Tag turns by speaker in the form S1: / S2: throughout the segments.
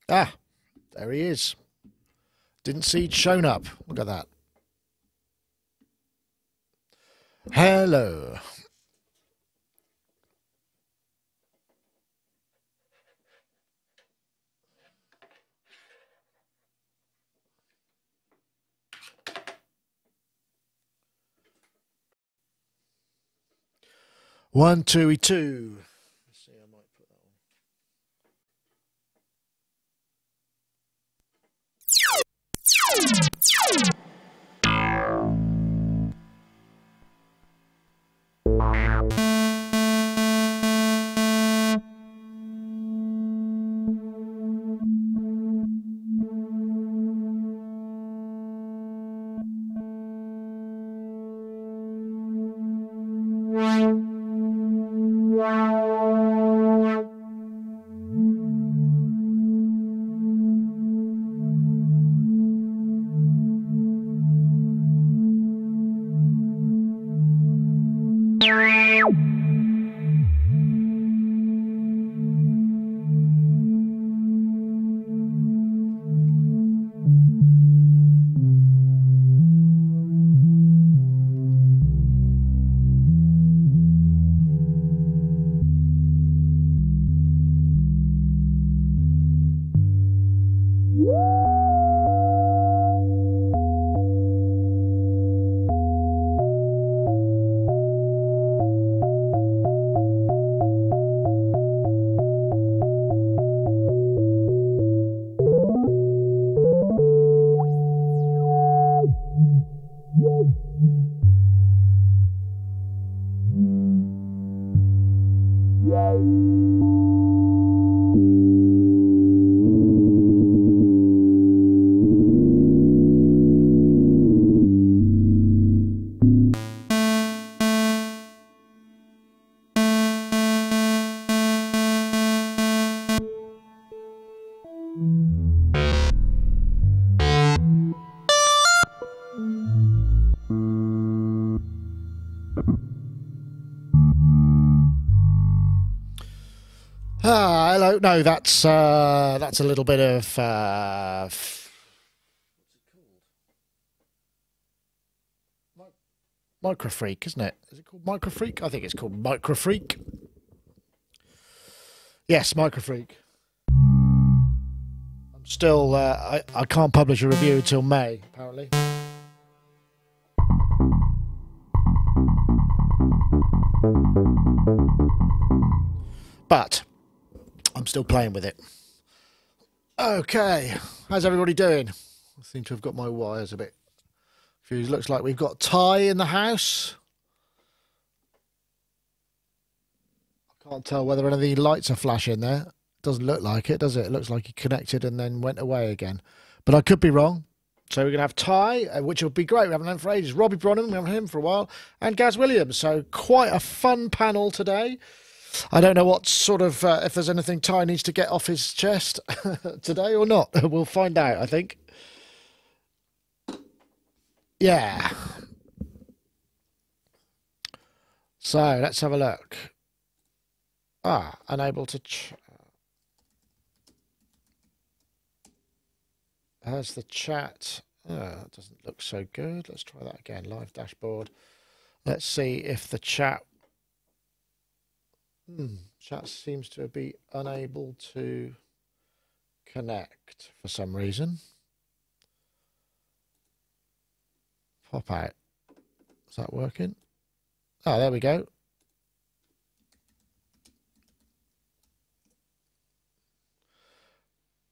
S1: Ah, there he is. Didn't see he'd shown up. Look at that. Hello. One, two, two. Let's see, I might put that on. Hello. No, that's a little bit of what's it called? Microfreak, isn't it? Is it called Microfreak? I think it's called Microfreak. Yes, Microfreak. I'm still. I can't publish a review until May, apparently. But I'm still playing with it. Okay, how's everybody doing? I seem to have got my wires a bit confused. Looks like we've got Ty in the house. I can't tell whether any of the lights are flashing there. Doesn't look like it, does it? It looks like he connected and then went away again. But I could be wrong. So we're going to have Ty, which will be great. We haven't known for ages. Robbie Bronham, we haven't had him for a while. And Gaz Williams. So quite a fun panel today. I don't know what sort of, if there's anything Ty needs to get off his chest today or not. We'll find out, I think. Yeah. So let's have a look. Unable to... There's the chat. It doesn't look so good. Let's try that again. Live dashboard. Let's see if the chat... Chat seems to be unable to connect for some reason. Pop out. Is that working? Oh, there we go.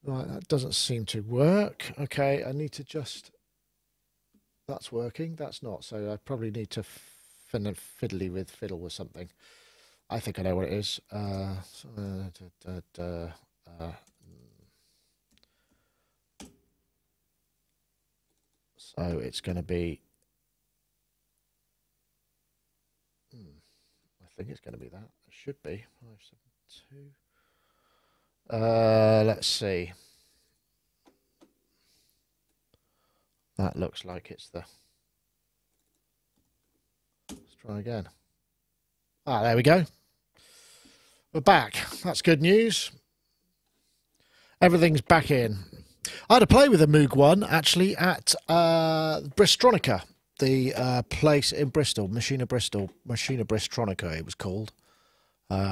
S1: Right, that doesn't seem to work. Okay, I need to just... That's working. That's not. So I probably need to fiddle with something. I think I know what it is. So it's going to be... I think it's going to be that. It should be. 572. Let's see. That looks like it's the... Let's try again. There we go. We're back. That's good news. Everything's back in. I had a play with a Moog One actually at Bristronica, the place in Bristol, Machina Bristronica it was called,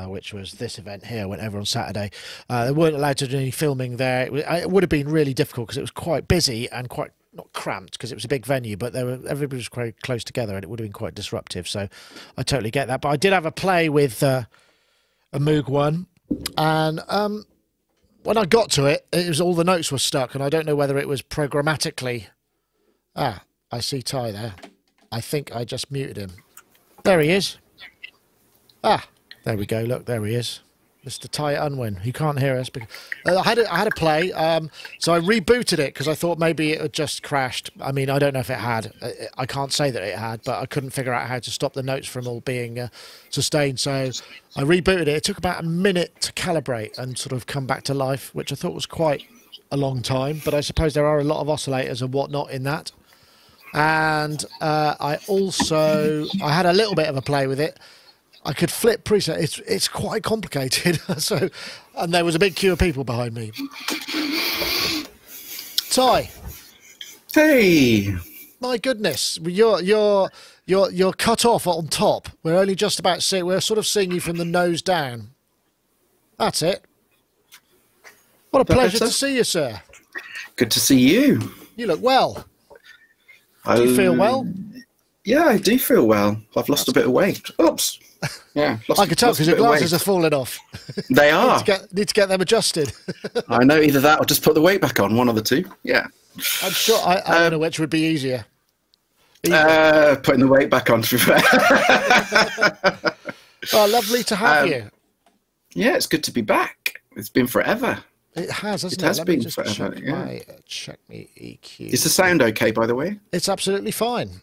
S1: which was this event here. I went over on Saturday. They weren't allowed to do any filming there. It would have been really difficult because it was quite busy and quite not cramped because it was a big venue, but everybody was quite close together and it would have been quite disruptive. So I totally get that. But I did have a play with a Moog One, and when I got to it, it was all the notes were stuck, and I don't know whether it was programmatically. Ah, I see Ty there. I think I just muted him. There he is. Ah, there we go. Look, there he is. Mr. Ty Unwin. He can't hear us. Because, I had a play, so I rebooted it because I thought maybe it had just crashed. I mean, I don't know if it had. I can't say that it had, but I couldn't figure out how to stop the notes from all being sustained. So I rebooted it. It took about a minute to calibrate and sort of come back to life, which I thought was quite a long time. But I suppose there are a lot of oscillators and whatnot in that. And I had a little bit of a play with it. I could flip preset. It's quite complicated. So, and there was a big queue of people behind me. Ty.
S2: Hey.
S1: My goodness, you're cut off on top. We're only just about seeing. We're sort of seeing you from the nose down. That's it. What a pleasure to see you, sir.
S2: Good to see you.
S1: You look well. Do you feel well?
S2: Yeah, I do feel well. I've lost a bit of weight. Oops. Yeah,
S1: I could tell because your glasses are falling off.
S2: They are.
S1: Need to get them adjusted.
S2: I know, either that or just put the weight back on, one of the two. Yeah.
S1: I'm sure, I don't know which would be easier.
S2: Putting the weight back on.
S1: Oh, lovely to have you.
S2: Yeah, it's good to be back. It's been forever.
S1: It has, hasn't it?
S2: It has been forever,
S1: Check me EQ.
S2: Is the sound okay, by the way?
S1: It's absolutely fine.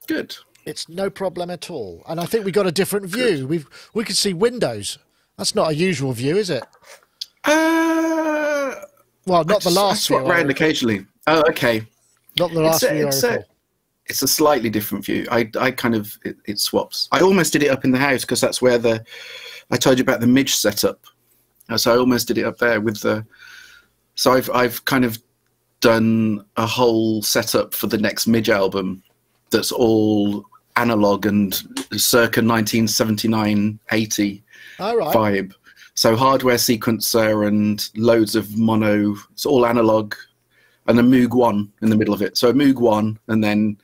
S2: Good.
S1: It's no problem at all. And I think we got a different view. We can see windows. That's not a usual view, is it? Well, not the last
S2: I swap round occasionally. Oh, okay.
S1: Not the last view.
S2: It's a slightly different view. I kind of it swaps. I almost did it up in the house because that's where I told you about the midge setup. So I almost did it up there with the. So I've kind of done a whole setup for the next midge album that's all analog and circa 1979-80 vibe. So hardware sequencer and loads of mono. It's all analog, and a Moog One in the middle of it. So a Moog One and then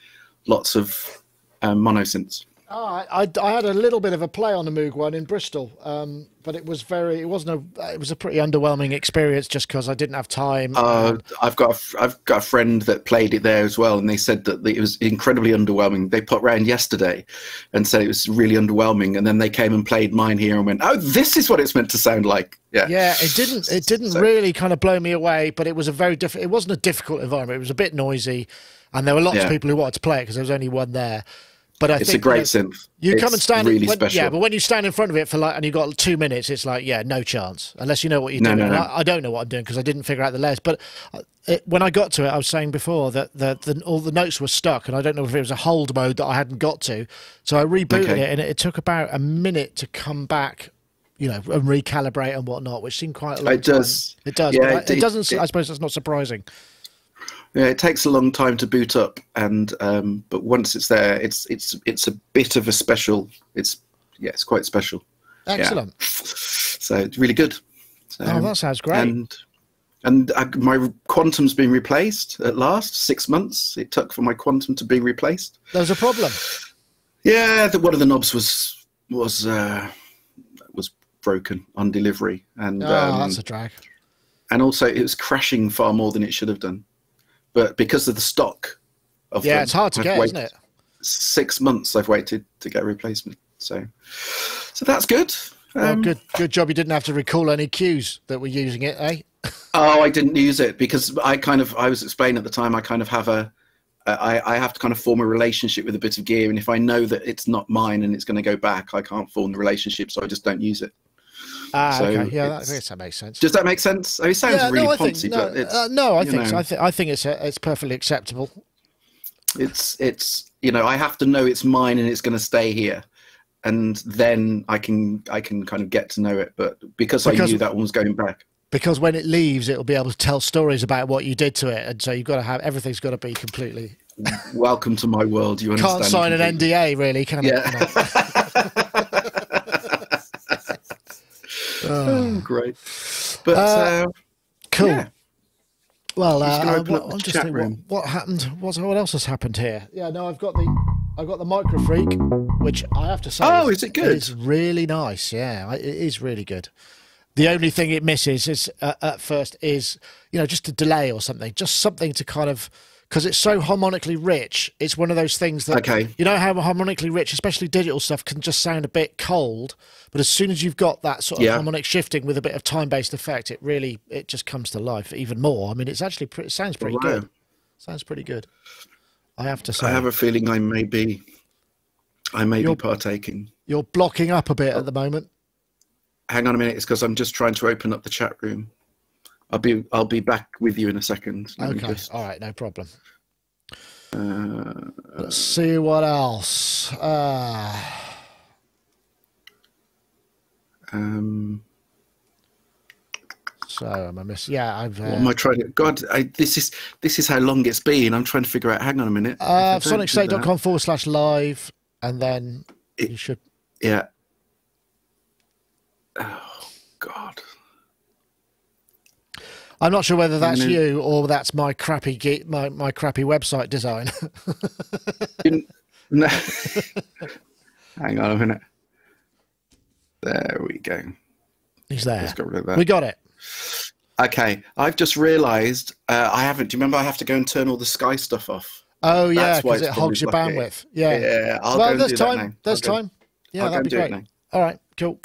S2: lots of mono synths.
S1: Oh, I had a little bit of a play on the Moog One in Bristol, but it was a pretty underwhelming experience just because I didn't have time.
S2: I've got a friend that played it there as well, and they said that it was incredibly underwhelming. They put round yesterday and said it was really underwhelming, and then they came and played mine here and went, "Oh, this is what it's meant to sound like."
S1: Yeah, it didn't really kind of blow me away, but it was it wasn't a difficult environment. It was a bit noisy, and there were lots of people who wanted to play it because there was only one there. But I think
S2: a great synth.
S1: You come and stand
S2: really special.
S1: Yeah, but when you stand in front of it for and you've got 2 minutes, it's like, yeah, no chance unless you know what you're doing. No. I don't know what I'm doing because I didn't figure out the layers. But when I got to it, I was saying before that all the notes were stuck, and I don't know if it was a hold mode that I hadn't got to. So I rebooted it, and it took about a minute to come back, and recalibrate and whatnot, which seemed quite a long time. It does. Yeah, it doesn't. I suppose that's not surprising.
S2: Yeah, it takes a long time to boot up, and but once it's there, it's a bit of a special. It's quite special.
S1: Excellent.
S2: Yeah. So it's really good. So,
S1: that sounds great.
S2: And my Quantum's been replaced at last. 6 months it took for my Quantum to be replaced.
S1: There was a problem.
S2: Yeah, one of the knobs was broken on delivery, and
S1: that's a drag.
S2: And also, it was crashing far more than it should have done. But because of the stock of them,
S1: it's hard to get, isn't it?
S2: 6 months I've waited to get a replacement. So that's good.
S1: Good job you didn't have to recall any cues that were using it, eh?
S2: Oh, I didn't use it because I was explaining at the time, I kind of have I have to kind of form a relationship with a bit of gear, and if I know that it's not mine and it's going to go back, I can't form the relationship, so I just don't use it.
S1: Okay. Yeah, I guess that makes sense.
S2: Does that make sense? I mean, it sounds really poncy, but it's
S1: I think it's perfectly acceptable.
S2: It's I have to know it's mine and it's going to stay here, and then I can kind of get to know it. But because I knew that one was going back.
S1: because when it leaves, it'll be able to tell stories about what you did to it, and so you've got to have everything's got to be completely.
S2: Welcome to my world. You understand?
S1: Can't sign
S2: completely.
S1: an NDA, really, can
S2: Yeah.
S1: it?
S2: Oh, great. But
S1: cool.
S2: Yeah.
S1: Well,
S2: I'm
S1: just thinking, what happened? What else has happened here? Yeah, no, I've got the Micro Freak, which I have to say,
S2: is it good?
S1: It's really nice. Yeah, it is really good. The only thing it misses is at first is just a delay or something, just something to kind of. Because it's so harmonically rich, it's one of those things that, you know how harmonically rich, especially digital stuff, can just sound a bit cold. But as soon as you've got that sort of harmonic shifting with a bit of time-based effect, it just comes to life even more. I mean, it's actually it sounds pretty good. Sounds pretty good. I have to say.
S2: I have a feeling I may be partaking.
S1: You're blocking up a bit at the moment.
S2: Hang on a minute. It's because I'm just trying to open up the chat room. I'll be back with you in a second.
S1: Okay. All right. No problem. Let's see what else. So am I missing? Yeah, I've.
S2: What am I trying to? God, this is how long it's been. I'm trying to figure out. Hang on a minute.
S1: Sonicstate.com/live, and then you should.
S2: Yeah. Oh God.
S1: I'm not sure whether that's you or that's my crappy my crappy website design.
S2: No. Hang on a minute. There we go.
S1: He's there.
S2: Let's get rid of that.
S1: We got it.
S2: Okay. I've just realised I haven't. Do you remember I have to go and turn all the Sky stuff off?
S1: Oh yeah, because it hogs your bandwidth. Yeah.
S2: Yeah. I'll go and do that now.
S1: There's time. Yeah, that'd be great. All right. Cool.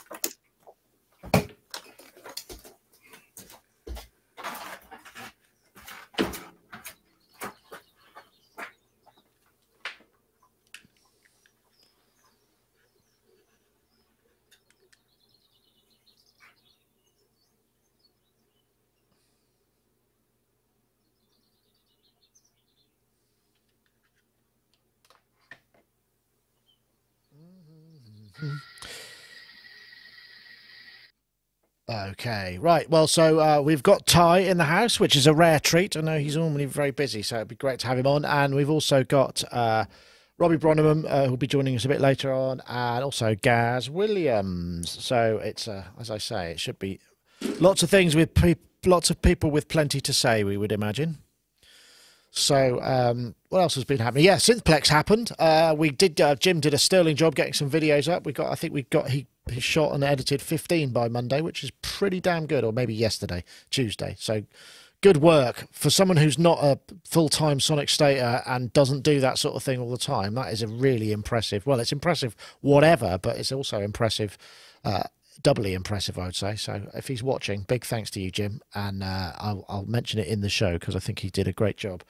S1: Okay, right. Well, so we've got Ty in the house, which is a rare treat. I know he's normally very busy, so it'd be great to have him on. And we've also got Robbie Bronneman, who'll be joining us a bit later on, and also Gaz Williams. So it's, as I say, it should be lots of things with lots of people with plenty to say, we would imagine. So what else has been happening? Yeah, Synthplex happened. We did. Jim did a sterling job getting some videos up. I think he shot and edited 15 by Monday, which is pretty damn good, or maybe yesterday, Tuesday. So good work for someone who's not a full-time Sonicstater and doesn't do that sort of thing all the time. That is a really impressive. Well, it's impressive, whatever, but it's also impressive. Doubly impressive, I would say. So if he's watching, big thanks to you, Jim, and I'll mention it in the show because I think he did a great job.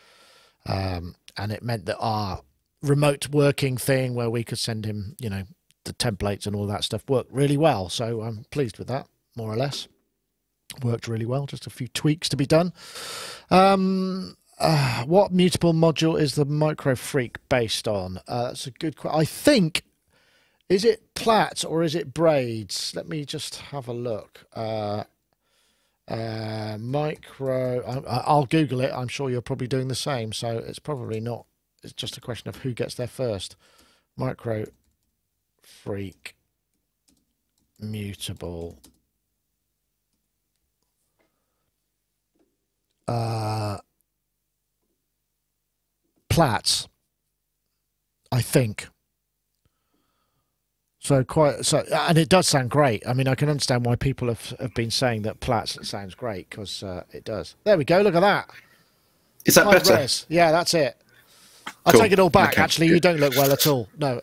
S1: And it meant that our remote working thing where we could send him, the templates and all that stuff worked really well. So I'm pleased with that, more or less. Worked really well, just a few tweaks to be done. What mutable module is the Micro Freak based on? That's a good question. I think... Is it plaits or is it braids? Let me just have a look. Micro. I'll Google it. I'm sure you're probably doing the same. So it's probably not. It's just a question of who gets there first. Micro Freak mutable. Plaits. I think. So and it does sound great. I mean, I can understand why people have been saying that plaits sounds great because it does. There we go. Look at that.
S2: Is that better?
S1: Res. Yeah, that's it. I take it all back. Okay, actually, good. You don't look well at all. No.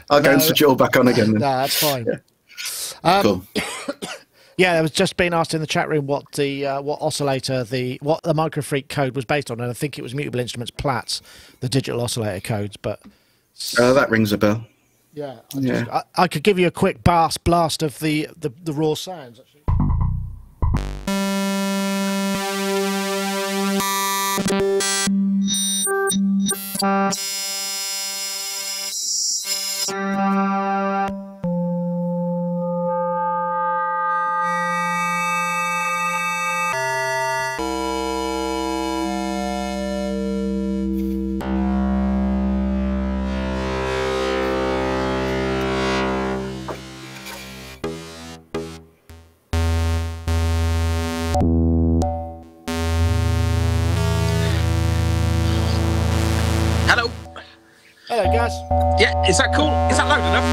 S2: I'll go and switch it all back on again then.
S1: No, that's fine.
S2: Yeah. Cool.
S1: Yeah, I was just being asked in the chat room what the Micro Freak code was based on, and I think it was Mutable Instruments Plaits, the digital oscillator codes. But
S2: that rings a bell.
S1: Yeah, I could give you a quick blast of the raw sounds. Actually.
S3: Hello.
S1: Hello, guys.
S3: Yeah, is that cool? Is that loud enough?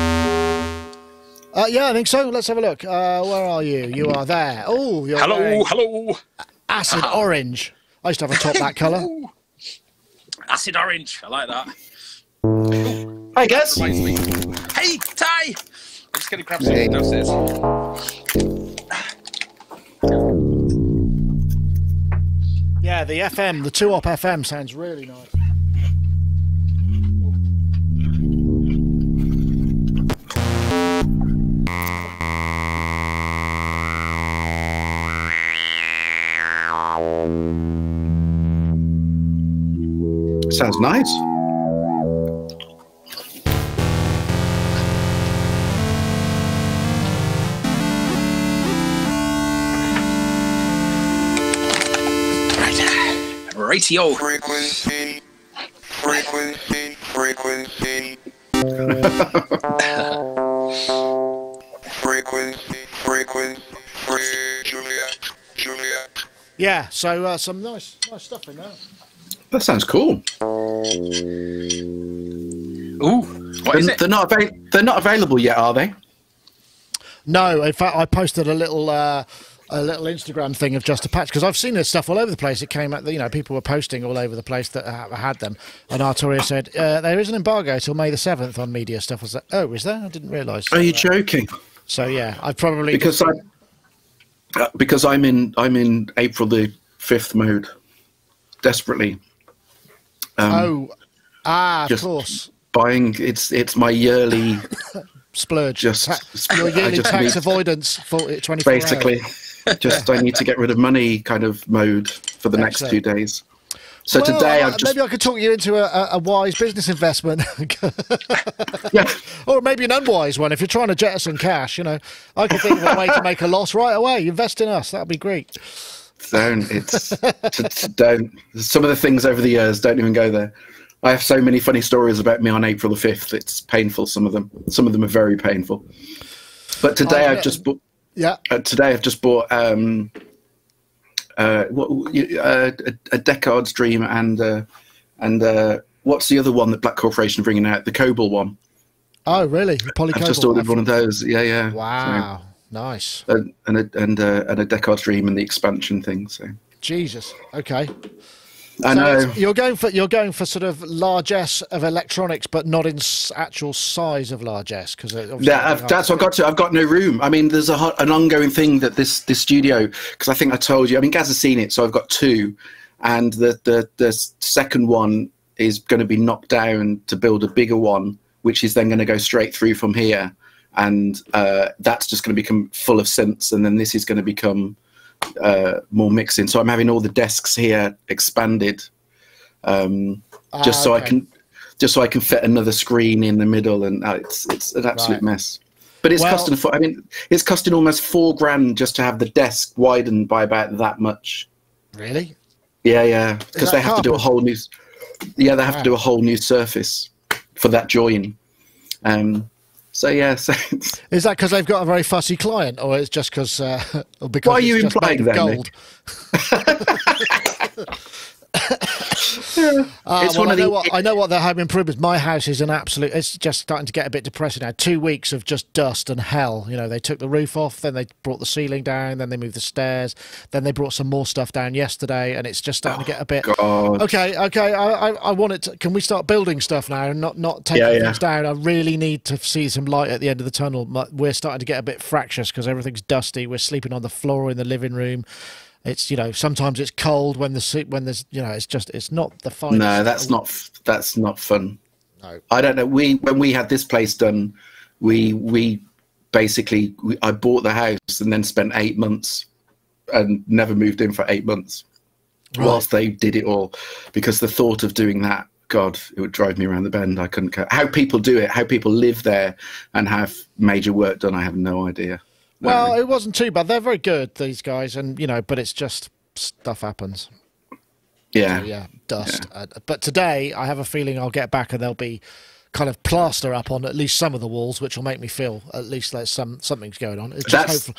S1: Yeah, I think so. Let's have a look. Where are you? You are there. Oh, you're
S3: Hello,
S1: wearing
S3: hello.
S1: acid orange. I used to have a top that colour.
S3: Acid orange. I like that.
S2: Hi, guys.
S3: Reminds me. Hey, Ty. I'm just going to grab something downstairs.
S1: Yeah, the FM, the 2-op FM sounds really nice.
S2: Sounds nice.
S3: Ratio.
S4: Frequency. Frequency. Frequency. Frequency. Frequency. Juliet. Juliet.
S1: Yeah, so some nice stuff in there.
S2: That sounds cool.
S3: Ooh, what is it?
S2: They're not available yet, are they?
S1: No, in fact, I posted a little Instagram thing of just a patch because I've seen this stuff all over the place. It came out, people were posting all over the place that had them, and Arturia said there is an embargo till May the 7th on media stuff. I was like, oh, is there? I didn't realise.
S2: Are you joking?
S1: So yeah, I've probably
S2: Because I'm in April the 5th mode, desperately.
S1: of
S2: just
S1: course.
S2: Buying it's my yearly
S1: Splurge.
S2: just
S1: Your
S2: I
S1: yearly
S2: just
S1: tax
S2: need-
S1: avoidance for 24
S2: basically
S1: hours.
S2: just I need to get rid of money kind of mode for the next
S1: Excellent.
S2: 2 days. So
S1: Well,
S2: today I've just
S1: maybe I could talk you into a wise business investment.
S2: yeah.
S1: Or maybe an unwise one. If you're trying to jettison cash, I could think of a way to make a loss right away. Invest in us. That'd be great.
S2: Don't don't. Some of the things over the years, don't even go there. I have so many funny stories about me on April the 5th. It's painful. Some of them are very painful. But today I've just bought.
S1: Yeah.
S2: Today I've just bought a Deckard's Dream and what's the other one that Black Corporation are bringing out? The Cobalt one.
S1: Oh, really?
S2: I've just ordered one of those. Yeah.
S1: Wow. Nice.
S2: So, and a Deckard's Dream and the expansion thing. So
S1: Jesus. Okay.
S2: I know.
S1: You're going for sort of largesse of electronics, but not in actual size of largesse, because
S2: That's what I got to. I've got no room. I mean, there's an ongoing thing that this studio, because I think I told you. I mean, Gaz has seen it, so I've got two, and the second one is going to be knocked down to build a bigger one, which is then going to go straight through from here, and that's just going to become full of synths, and then this is going to become more mixing. So I'm having all the desks here expanded, just so I can fit another screen in the middle, and it's an absolute mess. But it's costing. I mean, it's costing almost $4,000 just to have the desk widened by about that much.
S1: Really?
S2: Yeah, because they have to do a whole new. Yeah, they have to do a whole new surface for that join. So yeah, so
S1: is that because they've got a very fussy client, or it's just because?
S2: Why are you implying that,
S1: gold?
S2: It's one of
S1: I know what their home improvements. My house is an absolute. It's just starting to get a bit depressing now. 2 weeks of just dust and hell. They took the roof off, then they brought the ceiling down, then they moved the stairs, then they brought some more stuff down yesterday, and it's just starting to get a bit.
S2: God.
S1: Okay. I want it. Can we start building stuff now and not taking things down? I really need to see some light at the end of the tunnel. We're starting to get a bit fractious because everything's dusty. We're sleeping on the floor in the living room. It's sometimes it's cold when there's it's not the finest.
S2: No, that's not fun.
S1: No,
S2: I don't know. When we had this place done, we basically I bought the house and then spent 8 months and never moved in for 8 months whilst they did it all, because the thought of doing that, God, it would drive me around the bend. I couldn't. How people do it, how people live there and have major work done, I have no idea.
S1: Well, it wasn't too bad. They're very good, these guys, and but it's just stuff happens.
S2: Yeah,
S1: so, dust. Yeah. But today, I have a feeling I'll get back and there'll be kind of plaster up on at least some of the walls, which will make me feel at least like something's going on. It's
S2: that's a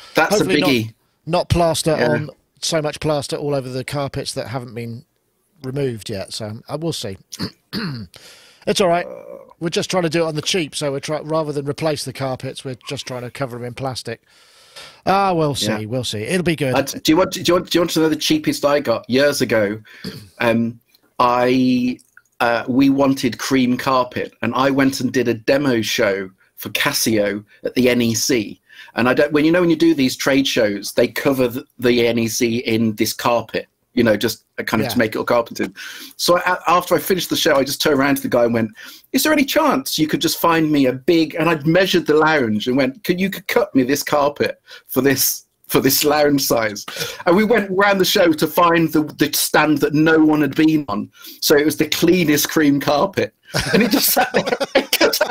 S2: biggie.
S1: Not plaster on so much plaster all over the carpets that haven't been removed yet. So we'll see. It's all right. We're just trying to do it on the cheap. So rather than replace the carpets, we're just trying to cover them in plastic. We'll see. Yeah. We'll see. It'll be good.
S2: Do you want to know the cheapest I got years ago? We wanted cream carpet, and I went and did a demo show for Casio at the NEC. And when you do these trade shows, they cover the NEC in this carpet, just kind of to make it all carpeted. So after I finished the show, I just turned around to the guy and went, "Is there any chance you could just find me a big?" And I'd measured the lounge and went, "Could you cut me this carpet for this lounge size?" And we went around the show to find the stand that no one had been on. So it was the cleanest cream carpet. And it just sat there and cut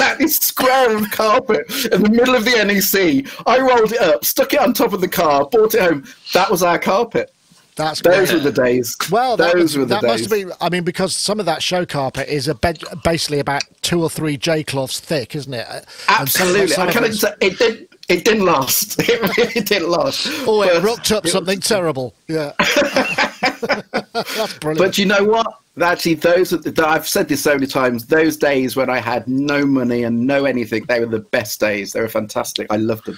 S2: out this square of carpet in the middle of the NEC. I rolled it up, stuck it on top of the car, brought it home. That was our carpet. Those were the days.
S1: Well, that must have been. I mean, because some of that show carpet is basically about 2 or 3 J cloths thick, isn't it?
S2: Absolutely. It didn't last. It really didn't last.
S1: Oh, it rocked up something terrible. Yeah. That's brilliant.
S2: But you know what? Actually, I've said this so many times, those days when I had no money and no anything, they were the best days. They were fantastic. I loved them.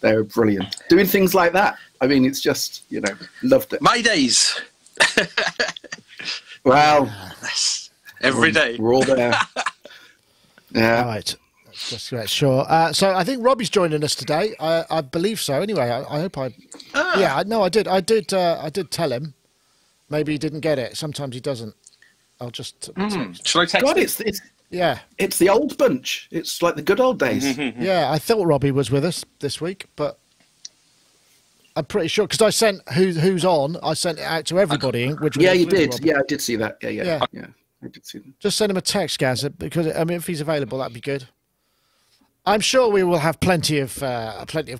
S2: They were brilliant. Doing things like that. I mean, it's just, loved it.
S3: My days.
S2: Well,
S3: every day.
S2: We're all there. Yeah.
S1: Right. That's just great. Sure. So I think Robbie's joining us today. I believe so. Anyway, I hope I. Yeah. No, I did. I did tell him. Maybe he didn't get it. Sometimes he doesn't. I'll just.
S3: Shall I text
S2: God,
S3: him?
S2: It's the old bunch. It's like the good old days.
S1: Yeah, I thought Robbie was with us this week, but I'm pretty sure because I sent who's on. I sent it out to everybody. Which
S2: you did. Robbie. Yeah, I did see that. Yeah. I did see that.
S1: Just send him a text, Gaz, because if he's available, that'd be good. I'm sure we will have plenty of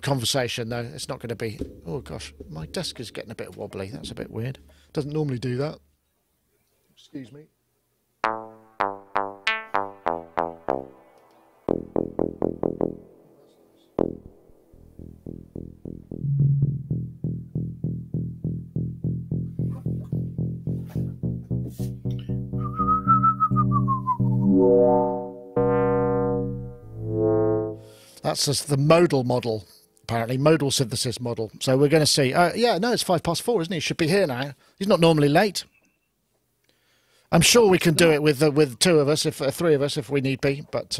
S1: conversation, though. It's not going to be. Oh gosh, my desk is getting a bit wobbly. That's a bit weird. Doesn't normally do that. Excuse me. That's just the modal model, apparently, modal synthesis model. So we're going to see. Yeah, no, it's 4:05, isn't he? He should be here now. He's not normally late. I'm sure we can do it with 2 of us, if 3 of us, if we need be. But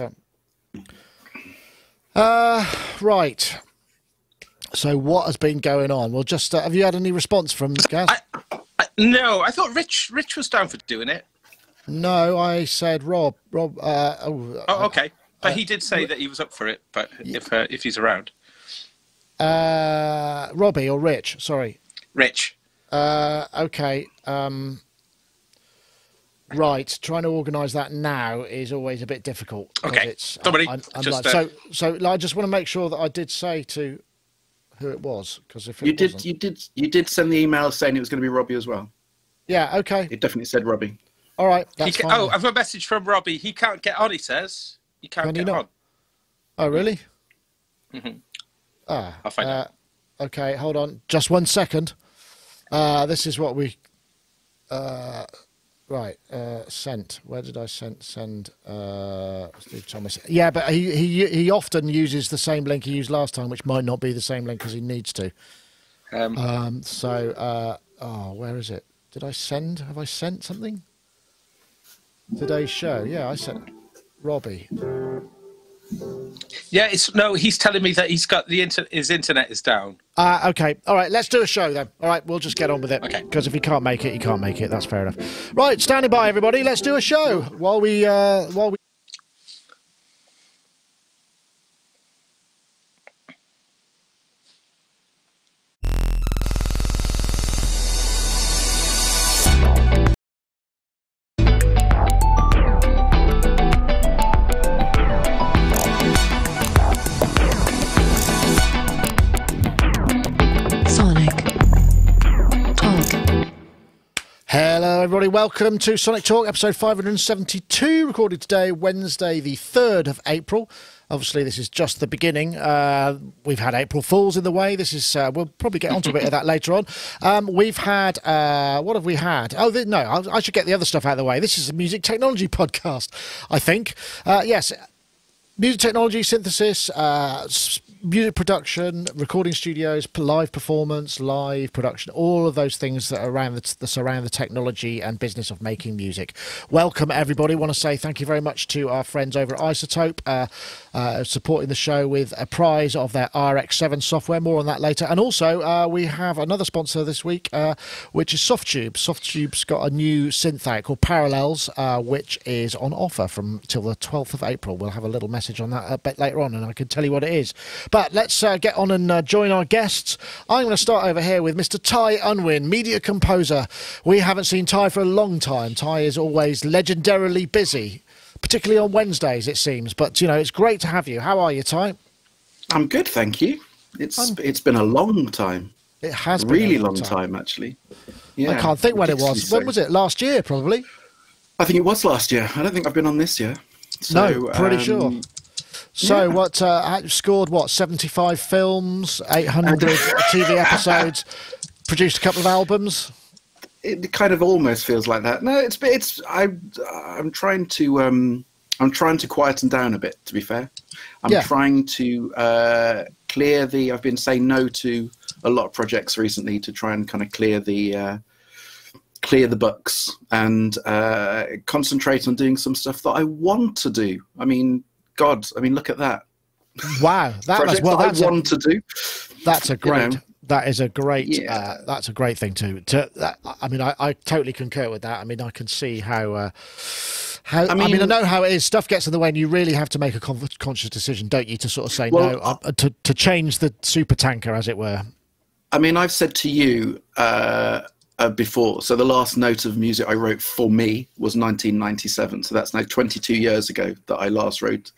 S1: right. So what has been going on? Well, just have you had any response from Gaz?
S3: No, I thought Rich was down for doing it.
S1: No, I said Rob.
S3: Okay. But he did say that he was up for it. But if he's around,
S1: Robbie or Rich? Sorry,
S3: Rich.
S1: Okay. Right. Trying to organise that now is always a bit difficult.
S3: Okay.
S1: Somebody. So I just want to make sure that I did say to who it was, because if it
S2: you did send the email saying it was going to be Robbie as well.
S1: Yeah. Okay.
S2: It definitely said Robbie.
S1: All right. That's fine.
S3: Oh, I've got a message from Robbie. He can't get on. He says he can't get on.
S1: Oh, really?
S3: Mm-hmm.
S1: I'll
S3: find out.
S1: Okay. Hold on. Just 1 second. This is what we. Right, sent. Where did I send? Steve Thomas. Yeah, but he often uses the same link he used last time, which might not be the same link because he needs to. Where is it? Did I send? Have I sent something? Today's show. Yeah, I sent Robbie.
S3: Yeah, he's telling me that he's got his internet is down.
S1: Okay. All right, let's do a show then. All right, we'll just get on with it.
S3: Okay.
S1: Because if he can't make it, he can't make it. That's fair enough. Right, standing by, everybody. Let's do a show while we. Hello, everybody. Welcome to Sonic Talk, episode 572, recorded today, Wednesday, the 3rd of April. Obviously, this is just the beginning. We've had April Fools in the way. This is we'll probably get onto a bit of that later on. We've had what have we had? Oh, no, I should get the other stuff out of the way. This is a music technology podcast, I think. Yes, music technology, synthesis, music production, recording studios, live performance, live production, all of those things that are around that surround the technology and business of making music. Welcome, everybody. Want to say thank you very much to our friends over at Isotope, supporting the show with a prize of their RX7 software. More on that later. And also, we have another sponsor this week, which is Softtube. Softtube's got a new synth out called Parallels, which is on offer from till the 12th of April. We'll have a little message on that a bit later on, and I can tell you what it is. But let's get on and join our guests. I'm going to start over here with Mr. Ty Unwin, media composer. We haven't seen Ty for a long time. Ty is always legendarily busy, particularly on Wednesdays, it seems. But, you know, it's great to have you. How are you, Ty?
S2: I'm good, thank you. It's been a long time.
S1: It has been
S2: really long time, actually. Yeah,
S1: I can't think when it was. When was it? Last year, probably?
S2: I think it was last year. I don't think I've been on this year. So,
S1: no, pretty sure. So, yeah. Scored, 75 films, 800 TV episodes, produced a couple of albums?
S2: It kind of almost feels like that. No, I'm trying to quieten down a bit, to be fair. I'm trying to I've been saying no to a lot of projects recently to try and kind of clear the books and concentrate on doing some stuff that I want to do. I mean, look at that.
S1: Wow,
S2: that's I want to do.
S1: That's a great. That is a great. That's a great thing I totally concur with that. I mean, I can see how. I know how it is. Stuff gets in the way, and you really have to make a conscious decision, don't you, to sort of say no, to change the super tanker, as it were.
S2: I mean, I've said to you before. So the last note of music I wrote for me was 1997. So that's now 22 years ago that I last wrote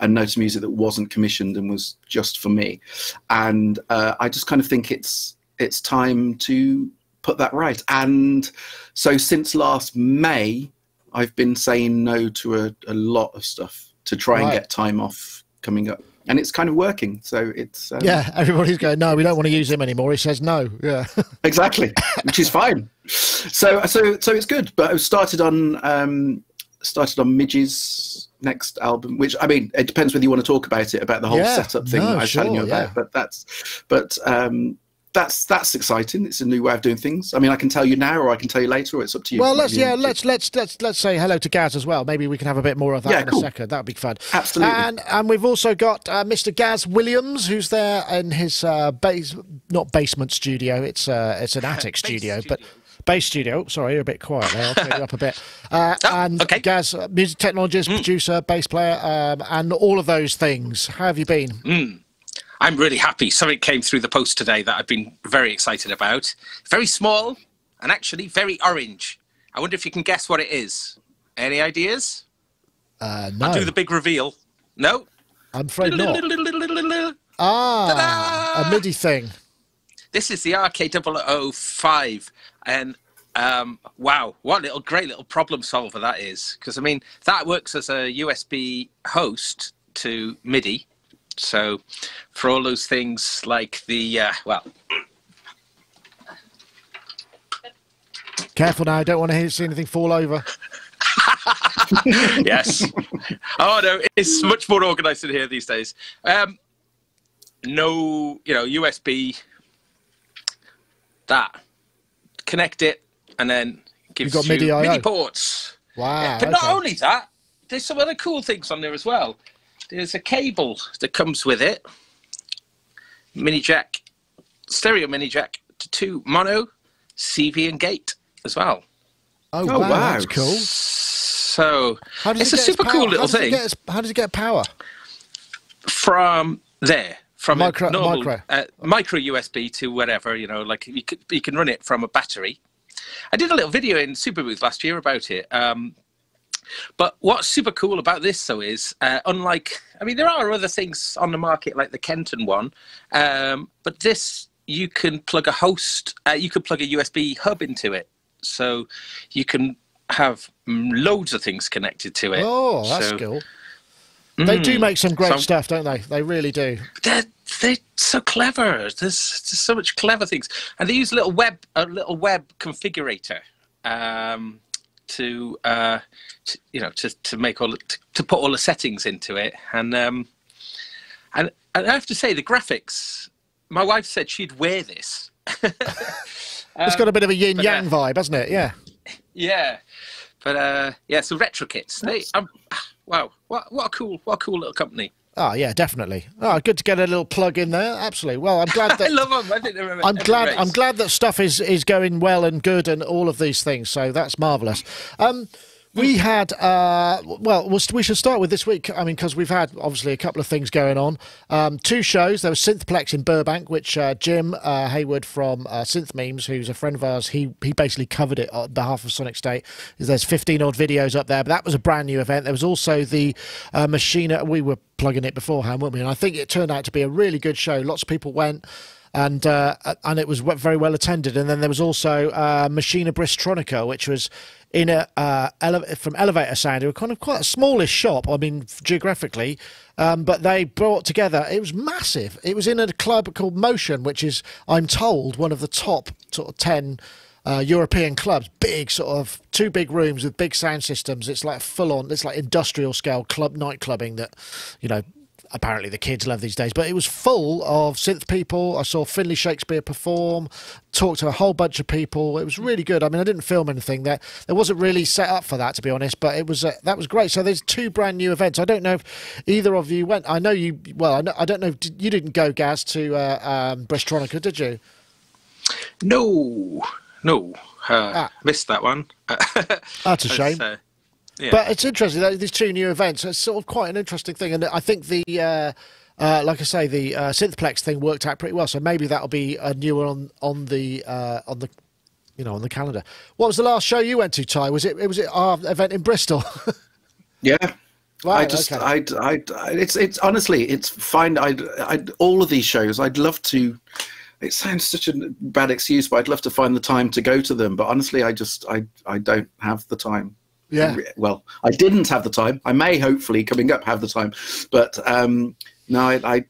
S2: a note of music that wasn't commissioned and was just for me. And I just kind of think it's time to put that right. And so since last May, I've been saying no to a lot of stuff to try and get time off coming up. And it's kind of working. So it's...
S1: everybody's going, no, we don't want to use him anymore. He says no. Yeah.
S2: Exactly, which is fine. So it's good. But I started on Midge's next album, which, I mean, it depends whether you want to talk about it, about the whole setup thing that I was telling you about. But that's exciting. It's a new way of doing things. I mean, I can tell you now, or I can tell you later, or it's up to you.
S1: Well, let's say hello to Gaz as well. Maybe we can have a bit more of that in a second. That'd be fun.
S2: Absolutely.
S1: And we've also got Mr. Gaz Williams, who's there in his not basement studio. It's an attic studio, but. Bass studio. Sorry, you're a bit quiet there. I'll turn you up a bit. Gaz, music technologist, producer, bass player, and all of those things. How have you been?
S3: I'm really happy. Something came through the post today that I've been very excited about. Very small and actually very orange. I wonder if you can guess what it is. Any ideas?
S1: No.
S3: I'll do the big reveal. No?
S1: I'm afraid not. A MIDI thing.
S3: This is the RK005. And wow, what great little problem solver that is. Because, I mean, that works as a USB host to MIDI. So for all those things like the,
S1: Careful now, I don't want to see anything fall over.
S3: Yes. Oh, no, it's much more organised in here these days. No, USB, that. Connect it, and then gives you MIDI ports.
S1: Wow.
S3: Yeah, but not only that, there's some other cool things on there as well. There's a cable that comes with it. Mini jack, stereo mini jack to 2 mono, CV and gate as well.
S1: Oh wow, that's cool.
S3: So it's a super cool little thing.
S1: How does it get power?
S3: From there. From
S1: micro
S3: USB to whatever, like you can run it from a battery. I did a little video in Superbooth last year about it. But what's super cool about this, though, is unlike, I mean, there are other things on the market like the Kenton one, but this, you can plug a host, you could plug a USB hub into it. so you can have loads of things connected to it.
S1: Oh, that's
S3: So-
S1: cool. They do make some great
S3: So-
S1: stuff, don't they? They really do.
S3: They're so clever. There's so much clever things, and they use a little web configurator to make to put all the settings into it, and I have to say the graphics. My wife said she'd wear this.
S1: It's got a bit of a yin yang vibe, hasn't it? Yeah.
S3: Yeah, but so retro kits. They wow, what a cool little company.
S1: Oh yeah, definitely. Oh, good to get a little plug in there. Absolutely. Well, I'm glad that
S3: I love them. I think they're
S1: I'm glad that stuff is going well and good and all of these things. So that's marvelous. We had we should start with this week. I mean, because we've had obviously a couple of things going on. 2 shows. There was Synthplex in Burbank, which Jim Hayward from Synth Memes, who's a friend of ours, he basically covered it on behalf of Sonicstate. There's 15 odd videos up there, but that was a brand new event. There was also the Machina. We were plugging it beforehand, weren't we? And I think it turned out to be a really good show. Lots of people went. And it was very well attended. And then there was also Machina Bristronica, which was in from Elevator Sound. They were kind of quite a smallish shop, I mean, geographically. But they brought together, it was massive. It was in a club called Motion, which is, I'm told, one of the top sort of 10 European clubs. Big sort of 2 big rooms with big sound systems. It's like full on, it's like industrial scale night clubbing that, apparently the kids love these days. But it was full of synth people. I saw Finley Shakespeare perform, talked to a whole bunch of people. It was really good. I mean, I didn't film anything there. There wasn't really set up for that, to be honest, but it was that was great. So there's 2 brand new events. I don't know if either of you went. I know you, well, I don't know, you didn't go, Gaz, to Bristronica, did you?
S3: No. Missed that one.
S1: That's a shame.
S3: Yeah.
S1: But it's interesting, these 2 new events. It's sort of quite an interesting thing. And I think the, like I say, the Synthplex thing worked out pretty well. So maybe that'll be a new one on the calendar. What was the last show you went to, Ty? Was it our event in Bristol?
S2: Yeah.
S1: Right,
S2: it's honestly, it's fine. All of these shows, I'd love to. It sounds such a bad excuse, but I'd love to find the time to go to them. But honestly, I don't have the time.
S1: Yeah.
S2: Well, I didn't have the time. I may hopefully coming up have the time, but no, I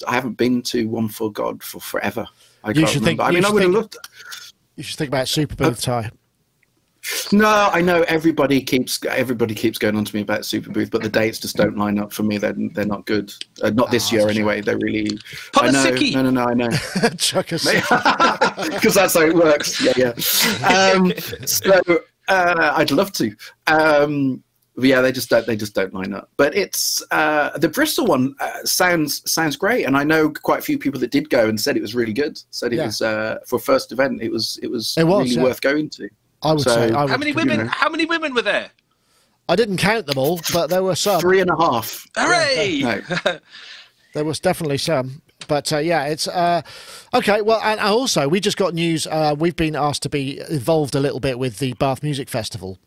S2: haven't been to one for forever. I can't remember. I mean, I would have looked.
S1: You should think about Super Booth, Ty.
S2: No, I know everybody keeps going on to me about Super Booth, but the dates just don't line up for me. They're not good. Not this year anyway. They're really. I know. No. I know.
S1: Chuck us.
S2: Because that's how it works. Yeah. So I'd love to. But yeah, they just don't line up. But it's the Bristol one sounds great, and I know quite a few people that did go and said it was really good. Said it was for a first event. It was really worth going to.
S1: I would say.
S3: How many women were there?
S1: I didn't count them all, but there were some.
S2: 3.5.
S3: Hooray!
S2: No.
S1: There was definitely some. But yeah, it's okay. Well, and also we just got news. We've been asked to be involved a little bit with the Bath Music Festival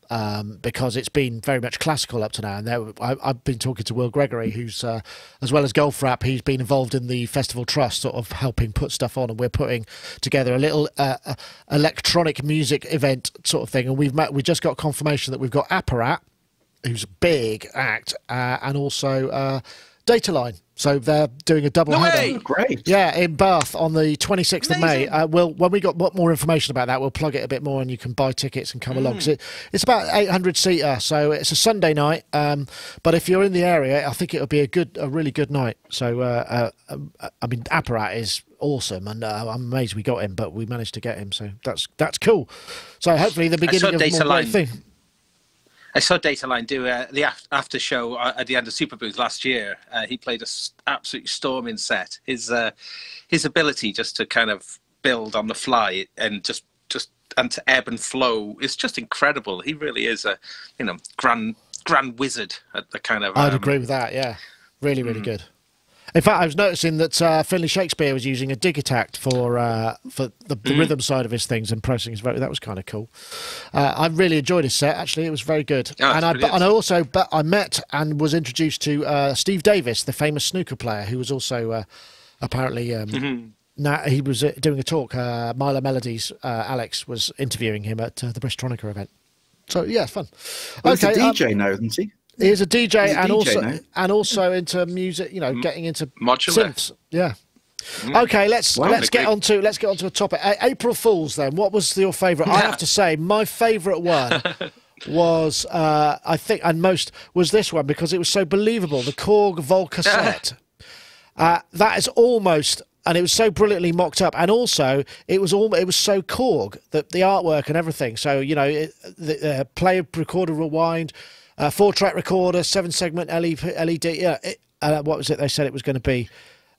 S1: because it's been very much classical up to now. And I've been talking to Will Gregory, who's as well as Golf Rap, he's been involved in the festival trust, sort of helping put stuff on. And we're putting together a little electronic music event sort of thing. And we just got confirmation that we've got Apparat, who's a big act, and also Dataline. So they're doing a double header.
S2: Great.
S1: Yeah, in Bath on the 26th of May. When we got more information about that, we'll plug it a bit more and you can buy tickets and come along. So it's about 800-seater, so it's a Sunday night. But if you're in the area, I think it'll be a really good night. So, I mean, Apparat is awesome, and I'm amazed we got him, but we managed to get him, so that's cool. So hopefully the beginning of more great thing.
S3: I saw Dataline do the after show at the end of Super Booth last year. He played an absolutely storming set. His ability just to kind of build on the fly and just and to ebb and flow is just incredible. He really is a grand wizard at the kind of.
S1: I'd agree with that. Yeah, really good. In fact, I was noticing that Finley Shakespeare was using a Digitact for the rhythm side of his things and processing his vote. That was kind of cool. I really enjoyed his set. Actually, it was very good.
S3: Oh,
S1: I met and was introduced to Steve Davis, the famous snooker player, who was also apparently now he was doing a talk. Milo Melodies, Alex was interviewing him at the British event. So yeah, it's fun.
S2: Well, he's a DJ now, isn't he?
S1: He's a DJ,
S2: He's a DJ
S1: and also into music. You know, getting into
S3: Modular.
S1: synths. Yeah. Okay, let's get on to a topic. April Fools. Then, what was your favourite? I have to say, my favourite one was I think, and most was this one because it was so believable. The Korg Vol cassette. That is almost. And it was so brilliantly mocked up, and also it was so Korg that the artwork and everything. So you know, the play, recorder, rewind, 4-track recorder, 7-segment LED. Yeah, what was it? They said it was going to be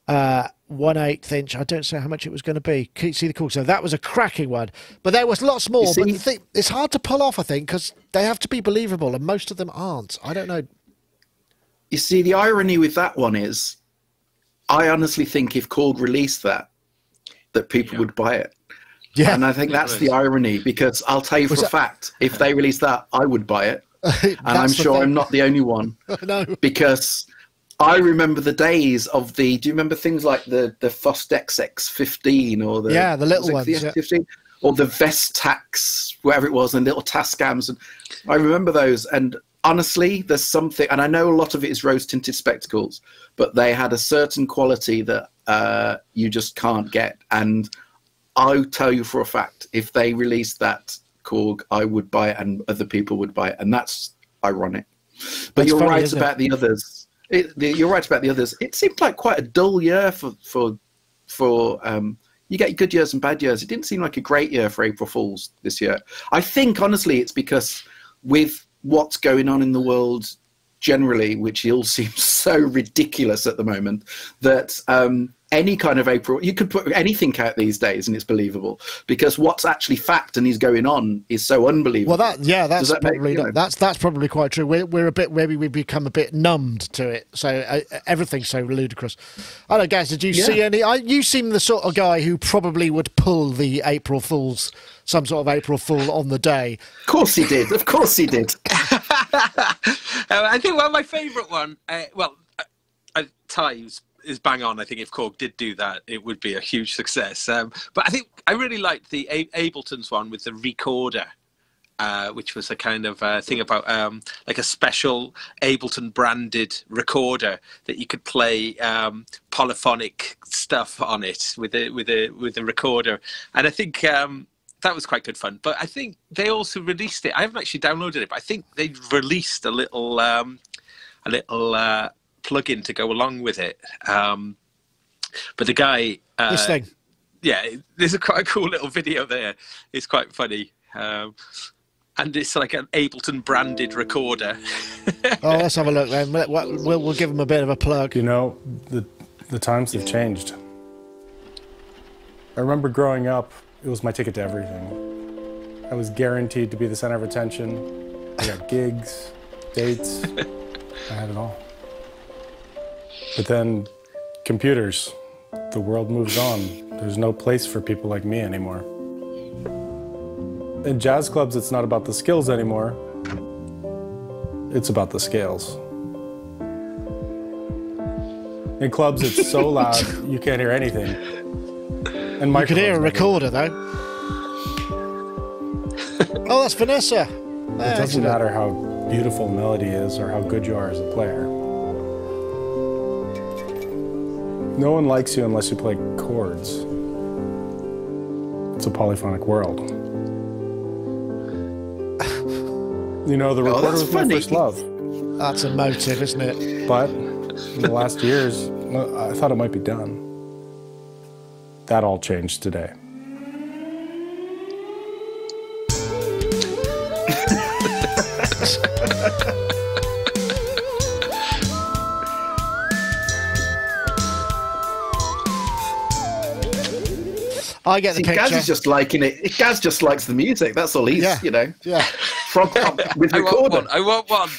S1: 1/8 inch. I don't know how much it was going to be. Can you see the Korg? So that was a cracking one. But there was lots more. But the thing, it's hard to pull off, I think, because they have to be believable, and most of them aren't. I don't know.
S2: You see, the irony with that one is, I honestly think if Korg released that people would buy it. Yeah. And I think that's the irony, because I'll tell you for a fact, if they released that, I would buy it. And I'm sure I'm not the only one.
S1: No.
S2: Because I remember the days of do you remember things like the Fostex X15 or
S1: the little ones,
S2: the X15? Or the Vestax, whatever it was, and little Tascams. And I remember those, and honestly, there's something, and I know a lot of it is rose-tinted spectacles, but they had a certain quality that you just can't get. And I'll tell you for a fact, if they released that Korg, I would buy it, and other people would buy it, and that's ironic. But you're right about the others. You're right about the others. It seemed like quite a dull year for you get good years and bad years. It didn't seem like a great year for April Fools this year. I think, honestly, it's because with what's going on in the world generally, which all seems so ridiculous at the moment, that any kind of April, you could put anything out these days and it's believable, because what's actually fact and is going on is so unbelievable.
S1: Well, that's probably that's probably quite true. We're a bit, maybe we've become a bit numbed to it. So everything's so ludicrous. I don't know, guys, did you see any? You seem the sort of guy who probably would pull the April Fools, some sort of April Fool on the day.
S2: Of course he did. Of course he did.
S3: I think my favourite one, Ty is bang on. I think if Korg did do that, it would be a huge success. But I think I really liked the Ableton's one with the recorder, which was a kind of thing about like a special Ableton branded recorder that you could play polyphonic stuff on it with a recorder. And I think that was quite good fun. But I think they also released it. I haven't actually downloaded it, but I think they released a little plug-in to go along with it. But the guy,
S1: this thing,
S3: there's quite a cool little video there. It's quite funny, and it's like an Ableton branded recorder.
S1: Oh, let's have a look then. We'll give them a bit of a plug.
S5: You know, the times have changed. I remember growing up, it was my ticket to everything. I was guaranteed to be the center of attention. I got gigs, dates, I had it all. But then computers, the world moves on. There's no place for people like me anymore. In jazz clubs, it's not about the skills anymore. It's about the scales. In clubs, it's so loud, you can't hear anything. And
S1: you can hear a recorder, though. Oh, that's Vanessa.
S5: It doesn't matter how beautiful a melody is or how good you are as a player. No one likes you unless you play chords. It's a polyphonic world. You know, the recorder was my first love.
S1: That's emotive, isn't it?
S5: But in the last years, I thought it might be done. That all changed today.
S1: I get the picture.
S2: Gaz is just liking it. Gaz just likes the music. That's all he's, you know.
S1: Yeah.
S2: From with recorder.
S3: I want one.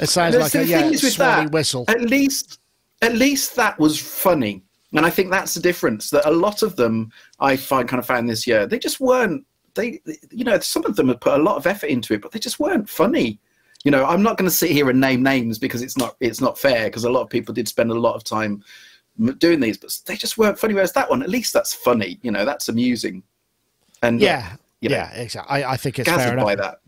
S1: It sounds like a swelling whistle.
S2: At least that was funny. And I think that's the difference, that a lot of them I found this year, they just weren't, some of them had put a lot of effort into it, but they just weren't funny. You know, I'm not going to sit here and name names because it's not fair, because a lot of people did spend a lot of time doing these, but they just weren't funny. Whereas that one, at least that's funny. You know, that's amusing. And
S1: Yeah,
S2: you know,
S1: yeah, exactly. I think it's
S2: Gaz
S1: fair
S2: would
S1: enough.
S2: buy that.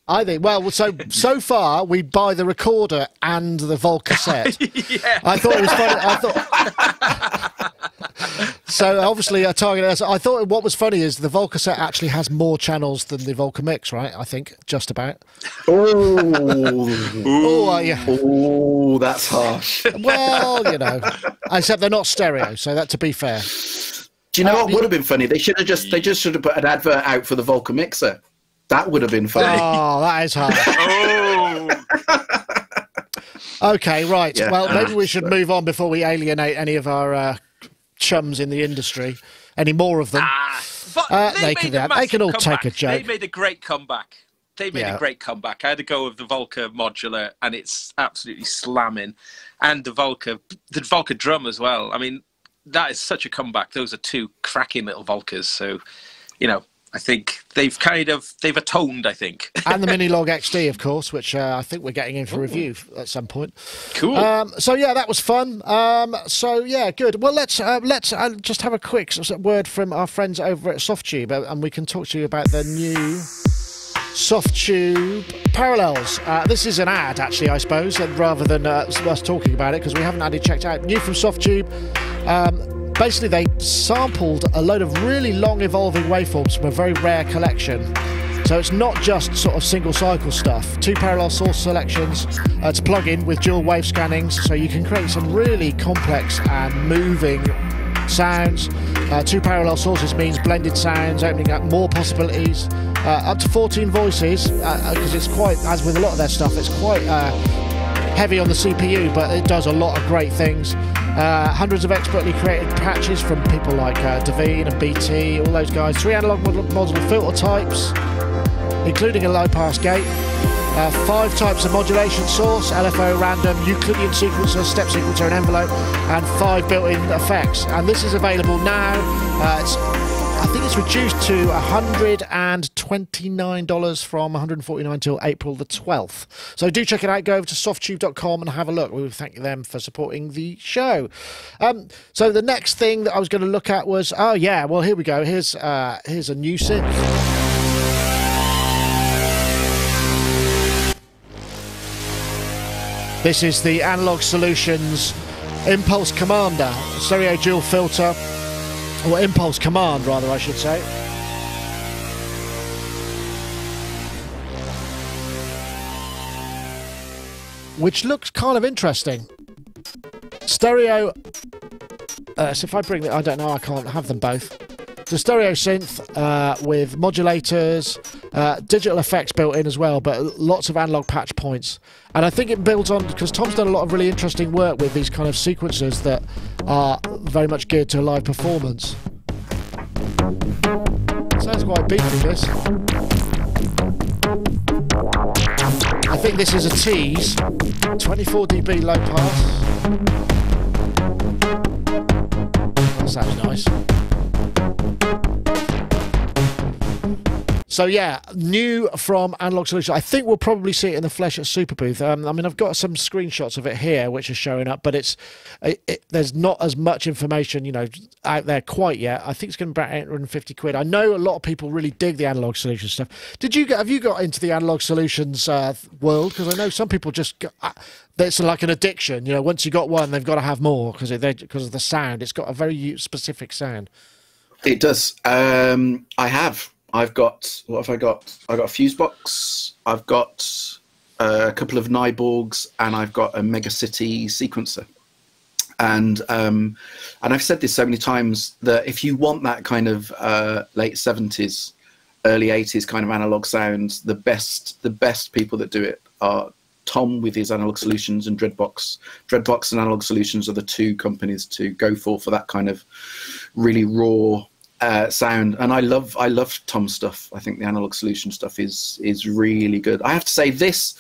S1: I think, well, so far we buy the recorder and the Vol cassette.
S3: Yeah.
S1: I thought it was funny. So obviously, I targeted us. I thought what was funny is the Vol cassette actually has more channels than the Volca Mix, right? I think just about.
S2: Oh,
S1: Yeah.
S2: oh, that's harsh.
S1: Well, you know, except they're not stereo, so that to be fair.
S2: Do you know what would have been funny? They should have just should have put an advert out for the Volca mixer. That would have been funny.
S1: Oh, that is hard.
S3: Oh.
S1: Okay, right.
S2: Yeah.
S1: Well, maybe we should move on before we alienate any of our chums in the industry. Any more of them?
S3: But
S1: They can all take a joke.
S3: They made a great comeback. They made a great comeback. I had to go with the Volca modular, and it's absolutely slamming. And the Volca drum as well. I mean, that is such a comeback. Those are two cracking little Volcas. So, you know, I think they've atoned, I think.
S1: And the Minilog XD, of course, which I think we're getting in for review at some point.
S3: Cool.
S1: So yeah, that was fun. So yeah, good. Well, let's just have a quick word from our friends over at Softube, and we can talk to you about the new Softube Parallels. This is an ad, actually, I suppose, rather than us talking about it, because we haven't had it checked out. New from Softube. Basically, they sampled a load of really long evolving waveforms from a very rare collection. So it's not just sort of single cycle stuff. 2 parallel source selections to plug in with dual wave scannings, so you can create some really complex and moving sounds. 2 parallel sources means blended sounds, opening up more possibilities. Up to 14 voices, because it's quite, as with a lot of their stuff, it's quite heavy on the CPU, but it does a lot of great things. Hundreds of expertly created patches from people like Devine and BT, all those guys. 3 analog module filter types, including a low-pass gate. 5 types of modulation source: LFO, random, Euclidean sequencer, step sequencer, and envelope, and 5 built-in effects. And this is available now. I think it's reduced to $129 from $149 till April the 12th. So do check it out. Go over to softtube.com and have a look. We would thank them for supporting the show. So the next thing that I was going to look at was, oh yeah, well, here we go. Here's a new synth. This is the Analog Solutions Impulse Commander, stereo dual filter, or Impulse Command rather, I should say. Which looks kind of interesting. Stereo, so if I bring it, I don't know, I can't have them both. It's a stereo synth with modulators, digital effects built in as well, but lots of analog patch points. And I think it builds on, because Tom's done a lot of really interesting work with these kind of sequencers that are very much geared to live performance. Sounds quite beefy, this. I think this is a tease. 24 dB low pass. That sounds nice. So yeah, new from Analog Solutions. I think we'll probably see it in the flesh at Super Booth. I mean, I've got some screenshots of it here, which are showing up, but there's not as much information, you know, out there quite yet. I think it's going to be about 850 quid. I know a lot of people really dig the Analog Solutions stuff. Have you got into the Analog Solutions world? Because I know some people just it's like an addiction. You know, once you got one, they've got to have more because of the sound. It's got a very specific sound.
S2: It does. I've got, what have I got? I've got a fuse box, I've got a couple of Nyborgs, and I've got a Mega City sequencer. And I've said this so many times that if you want that kind of late 70s, early 80s kind of analog sound, the best people that do it are Tom with his Analog Solutions and Dreadbox. Dreadbox and Analog Solutions are the two companies to go for that kind of really raw sound. And I love Tom's stuff. I think the Analog Solution stuff is really good. I have to say this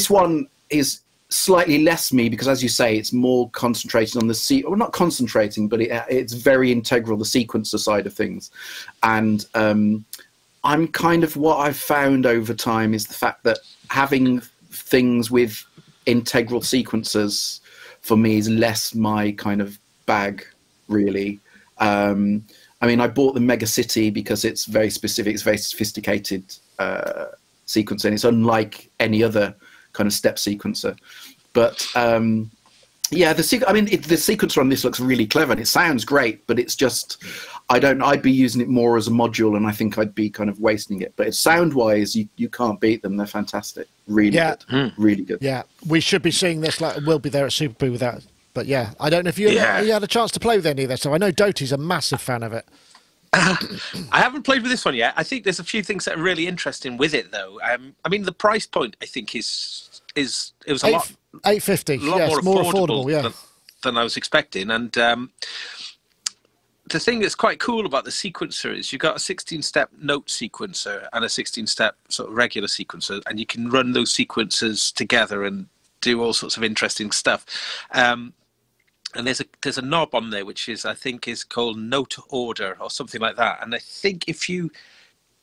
S2: one is slightly less me, because as you say, it's more concentrated on the or not concentrating, but it's very integral, the sequencer side of things. And I'm kind of, what I've found over time is the fact that having things with integral sequencers for me is less my kind of bag, really. I mean, I bought the Mega City because it's very specific, it's very sophisticated sequencer, and it's unlike any other kind of step sequencer. But yeah, the sequencer on this looks really clever, and it sounds great, but it's just, I'd be using it more as a module, and I think I'd be kind of wasting it. But sound-wise, you can't beat them. They're fantastic. Really good. Really good.
S1: Yeah, we should be seeing this, like, we'll be there at Super Boo with that. But yeah, I don't know if you had a chance to play with any of this. So I know Doty's a massive fan of it.
S3: I haven't played with this one yet. I think there's a few things that are really interesting with it, though. I mean, the price point, I think, it was a lot
S1: $8.50.
S3: Yes,
S1: more affordable
S3: than I was expecting. And the thing that's quite cool about the sequencer is you've got a 16-step note sequencer and a 16-step sort of regular sequencer, and you can run those sequences together and do all sorts of interesting stuff. And there's a knob on there which is, I think, is called note order or something like that. And I think if you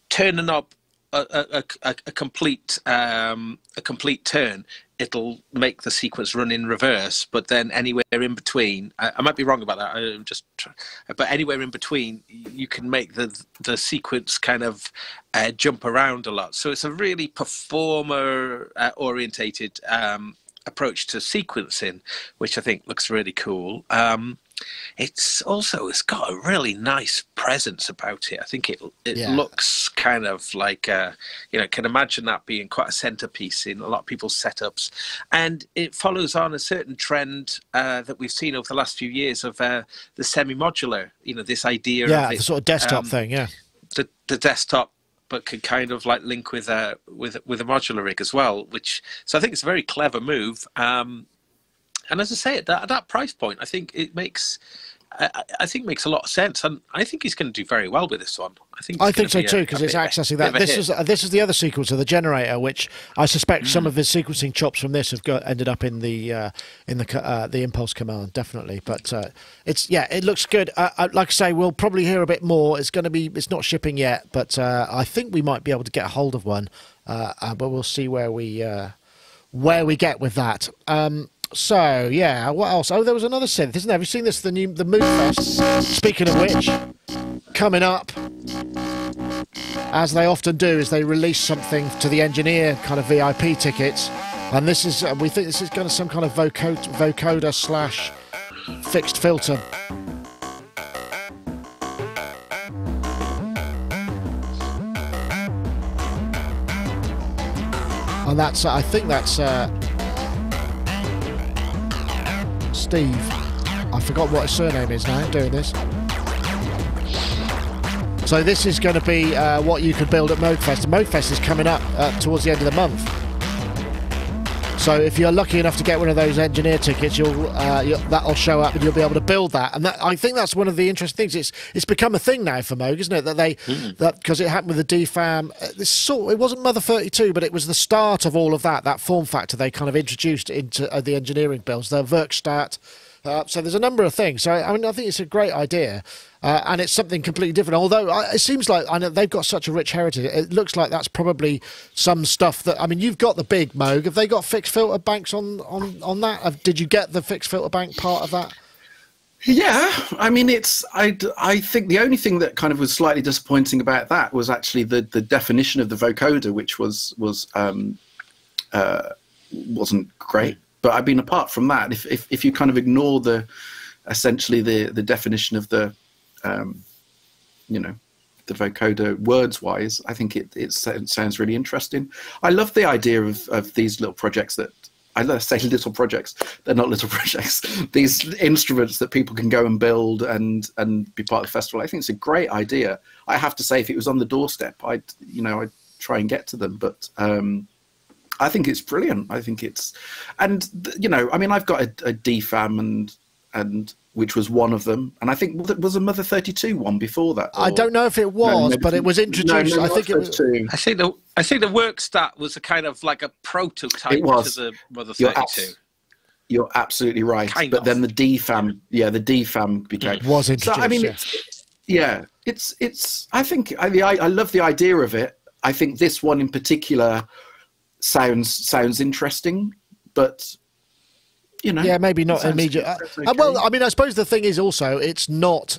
S3: turn a knob a complete turn, it'll make the sequence run in reverse. But then anywhere in between, I might be wrong about that. But anywhere in between, you can make the sequence kind of jump around a lot. So it's a really performer orientated approach to sequencing, which I think looks really cool. It's got a really nice presence about it. I think it looks kind of like can imagine that being quite a centerpiece in a lot of people's setups, and it follows on a certain trend that we've seen over the last few years of the semi-modular. This idea of
S1: the sort of desktop thing,
S3: the desktop, but could kind of like link with a modular rig as well, so I think it's a very clever move. And as I say, at that price point, I think it makes makes a lot of sense, and I think he's going to do very well with this one. I think
S1: so too, because it's accessing that. This is the other sequencer, the generator, which I suspect some of his sequencing chops from this have ended up in the impulse command, definitely. But it looks good. Like I say, we'll probably hear a bit more. It's not shipping yet, but I think we might be able to get a hold of one. But we'll see where we get with that. So yeah, what else? Oh, there was another synth, isn't there? Have you seen this? The Mood Fest. Speaking of which, coming up, as they often do, is they release something to the engineer kind of VIP tickets, and this is we think this is going to some kind of vocoder / fixed filter. And that's I think that's. Steve, I forgot what his surname is now, doing this. So this is going to be what you could build at Modefest. And Modefest is coming up towards the end of the month. So if you're lucky enough to get one of those engineer tickets, that'll show up and you'll be able to build that. And I think that's one of the interesting things. It's become a thing now for Moog, isn't it? That because it happened with the DFAM. It wasn't Mother 32, but it was the start of all of that form factor they kind of introduced into the engineering builds, the Werkstatt. So there's a number of things. So I think it's a great idea, and it's something completely different. Although it seems like I know they've got such a rich heritage. It looks like that's probably some stuff that you've got the big Moog. Have they got fixed filter banks on that? Did you get the fixed filter bank part of that?
S2: Yeah, I mean I think the only thing that kind of was slightly disappointing about that was actually the definition of the vocoder, which wasn't great. But I mean, apart from that, if you kind of ignore essentially the definition of the vocoder words wise, I think it sounds really interesting. I love the idea of these little projects say little projects. They're not little projects. These instruments that people can go and build and be part of the festival. I think it's a great idea. I have to say, if it was on the doorstep, I'd try and get to them. But I think it's brilliant. I think it's, and I've got a DFAM and which was one of them, and I think was a Mother 32 one before that.
S1: I don't know if it was, but it was introduced.
S2: No,
S1: I think it was.
S3: I think the Werkstatt was a kind of like a prototype to the Mother 32.
S2: You're absolutely right. But then the DFAM, the DFAM became
S1: was introduced.
S2: So, I mean, it's. I think I love the idea of it. I think this one in particular sounds interesting, but you know.
S1: Yeah, maybe not
S2: sounds-
S1: immediate.
S2: sounds okay.
S1: Well, I mean, I suppose the thing is also it's not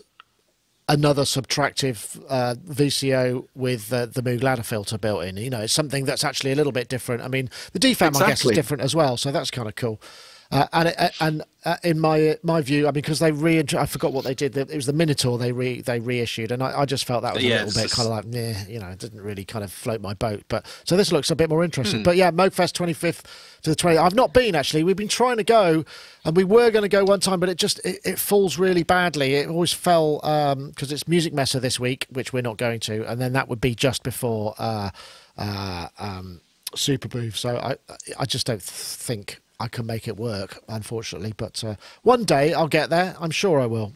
S1: another subtractive VCO with the Moog ladder filter built in. You know, it's something that's actually a little bit different. I mean, the DFAM, I guess, is
S2: Exactly.
S1: different as well, so that's kind of cool. And in my view, I mean, because they I forgot what they did. It was the Minotaur they reissued, and I just felt that was a little bit kind of like, nah, you know, it didn't really kind of float my boat. But so this looks a bit more interesting. But yeah, Moogfest 25th to the 20th. I've not been actually. We've been trying to go, and we were going to go one time, but it falls really badly. It always fell because it's Music Messa this week, which we're not going to, and then that would be just before Super Booth. So I just don't think I can make it work, unfortunately. But one day I'll get there. I'm sure I will.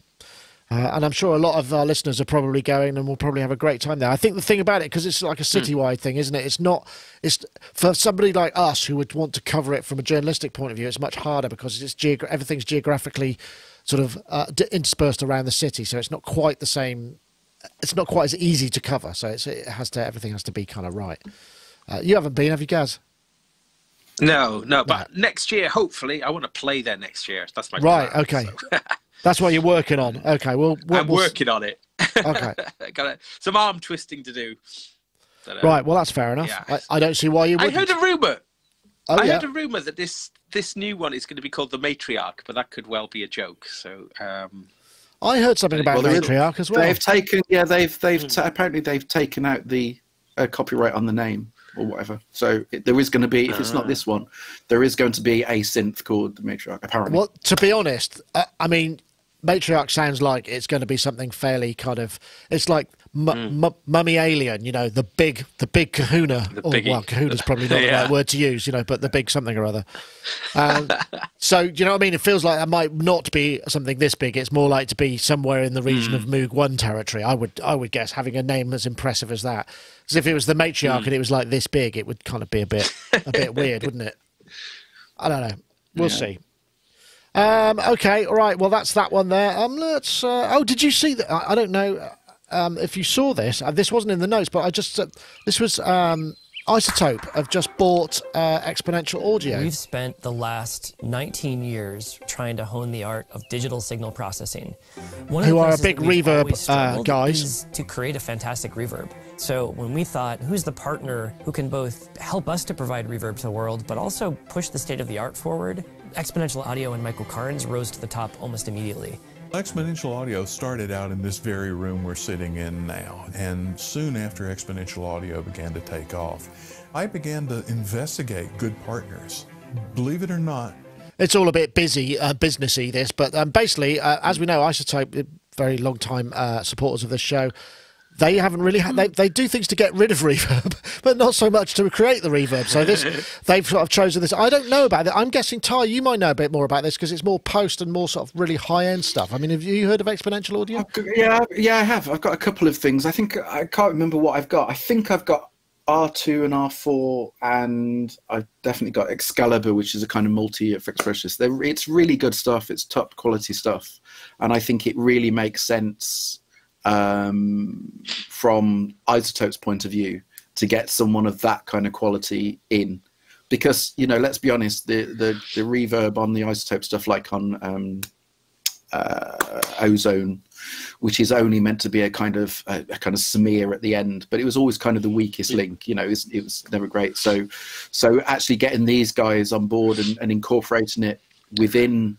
S1: And I'm sure a lot of our listeners are probably going and we'll probably have a great time there. I think the thing about it, because it's like a citywide thing, isn't it? It's for somebody like us who would want to cover it from a journalistic point of view, it's much harder because everything's geographically sort of interspersed around the city. So it's not quite the same. It's not quite as easy to cover. So everything has to be kind of right. You haven't been, have you, Gaz?
S3: No, but next year, hopefully, I want to play there next year. That's my
S1: right.
S3: plan,
S1: Okay,
S3: so.
S1: That's what you're working on. Okay,
S3: I'm working on it.
S1: Okay,
S3: got some arm twisting to do.
S1: Right. Well, that's fair enough.
S3: Yeah.
S1: I don't see why you wouldn't.
S3: I heard a rumor.
S1: Oh,
S3: I heard a rumor that this new one is going to be called the Matriarch, but that could well be a joke. So
S1: I heard something about
S2: Well,
S1: Matriarch as well.
S2: They've taken, apparently they've taken out the copyright on the name or whatever. So there is going to be, if it's not this one, there is going to be a synth called the Matriarch. Apparently.
S1: Well, to be honest, I mean, Matriarch sounds like it's going to be something fairly kind of. It's like Mummy Alien, you know, the big Kahuna. Well, Kahuna's probably not the right word to use, you know, but the big something or other. So, do you know what I mean? It feels like that might not be something this big. It's more like to be somewhere in the region of Moog 1 territory. I would guess, having a name as impressive as that. Because if it was the Matriarch and it was like this big, it would kind of be a bit weird, wouldn't it? I don't know. We'll see. Okay, all right. Well, that's that one there. Let's. Did you see that? I don't know if you saw this. This wasn't in the notes, but I just. This was Isotope have just bought Exponential Audio.
S6: We've spent the last 19 years trying to hone the art of digital signal processing. One of
S1: Who
S6: the
S1: are a
S6: places
S1: big
S6: that we've
S1: reverb
S6: always struggled
S1: guys.
S6: is to create a fantastic reverb. So when we thought, who's the partner who can both help us to provide reverb to the world, but also push the state of the art forward, Exponential Audio and Michael Carnes rose to the top almost immediately.
S7: Exponential Audio started out in this very room we're sitting in now, and soon after Exponential Audio began to take off, I began to investigate good partners. Believe it or not,
S1: It's all a bit businessy, this, but basically, as we know, Isotope, very long time supporters of this show, they haven't really had. They do things to get rid of reverb, but not so much to create the reverb. So they've sort of chosen this. I don't know about it. I'm guessing, Ty, you might know a bit more about this because it's more post and more sort of really high end stuff. I mean, have you heard of Exponential Audio?
S2: Yeah, I have. I've got a couple of things. I can't remember what I've got. I think I've got R2 and R4, and I've definitely got Excalibur, which is a kind of multi-effects process. It's really good stuff. It's top quality stuff, and I think it really makes sense from Isotope's point of view to get someone of that kind of quality in, because, you know, let's be honest, the reverb on the Isotope stuff, like on Ozone, which is only meant to be a kind of smear at the end, but it was always kind of the weakest link. You know, it was never great. So actually getting these guys on board and incorporating it within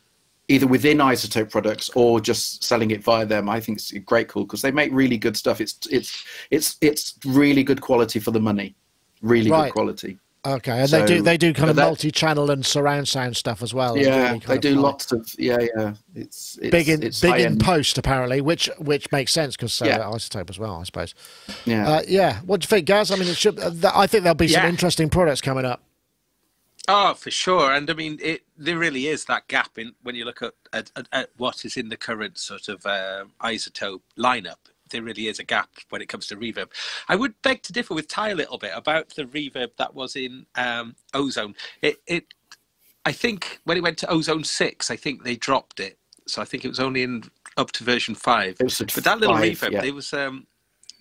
S2: Isotope products or just selling it via them, I think it's great, cool, because they make really good stuff. It's really good quality for the money, really good quality.
S1: Okay, and
S2: So,
S1: they do kind of multi-channel and surround sound stuff as well.
S2: Yeah,
S1: really
S2: they do lots of It's
S1: big in
S2: high-end.
S1: post apparently, which makes sense because Isotope as well, I suppose.
S2: Yeah,
S1: What do you think, Gaz? I mean, I think there'll be some interesting products coming up.
S3: Oh, for sure. And I mean, there really is that gap in when you look at what is in the current sort of Isotope lineup. There really is a gap when it comes to reverb. I would beg to differ with Ty a little bit about the reverb that was in Ozone. I think when it went to Ozone 6, I think they dropped it. So I think it was only up to version 5. But that little reverb, it was.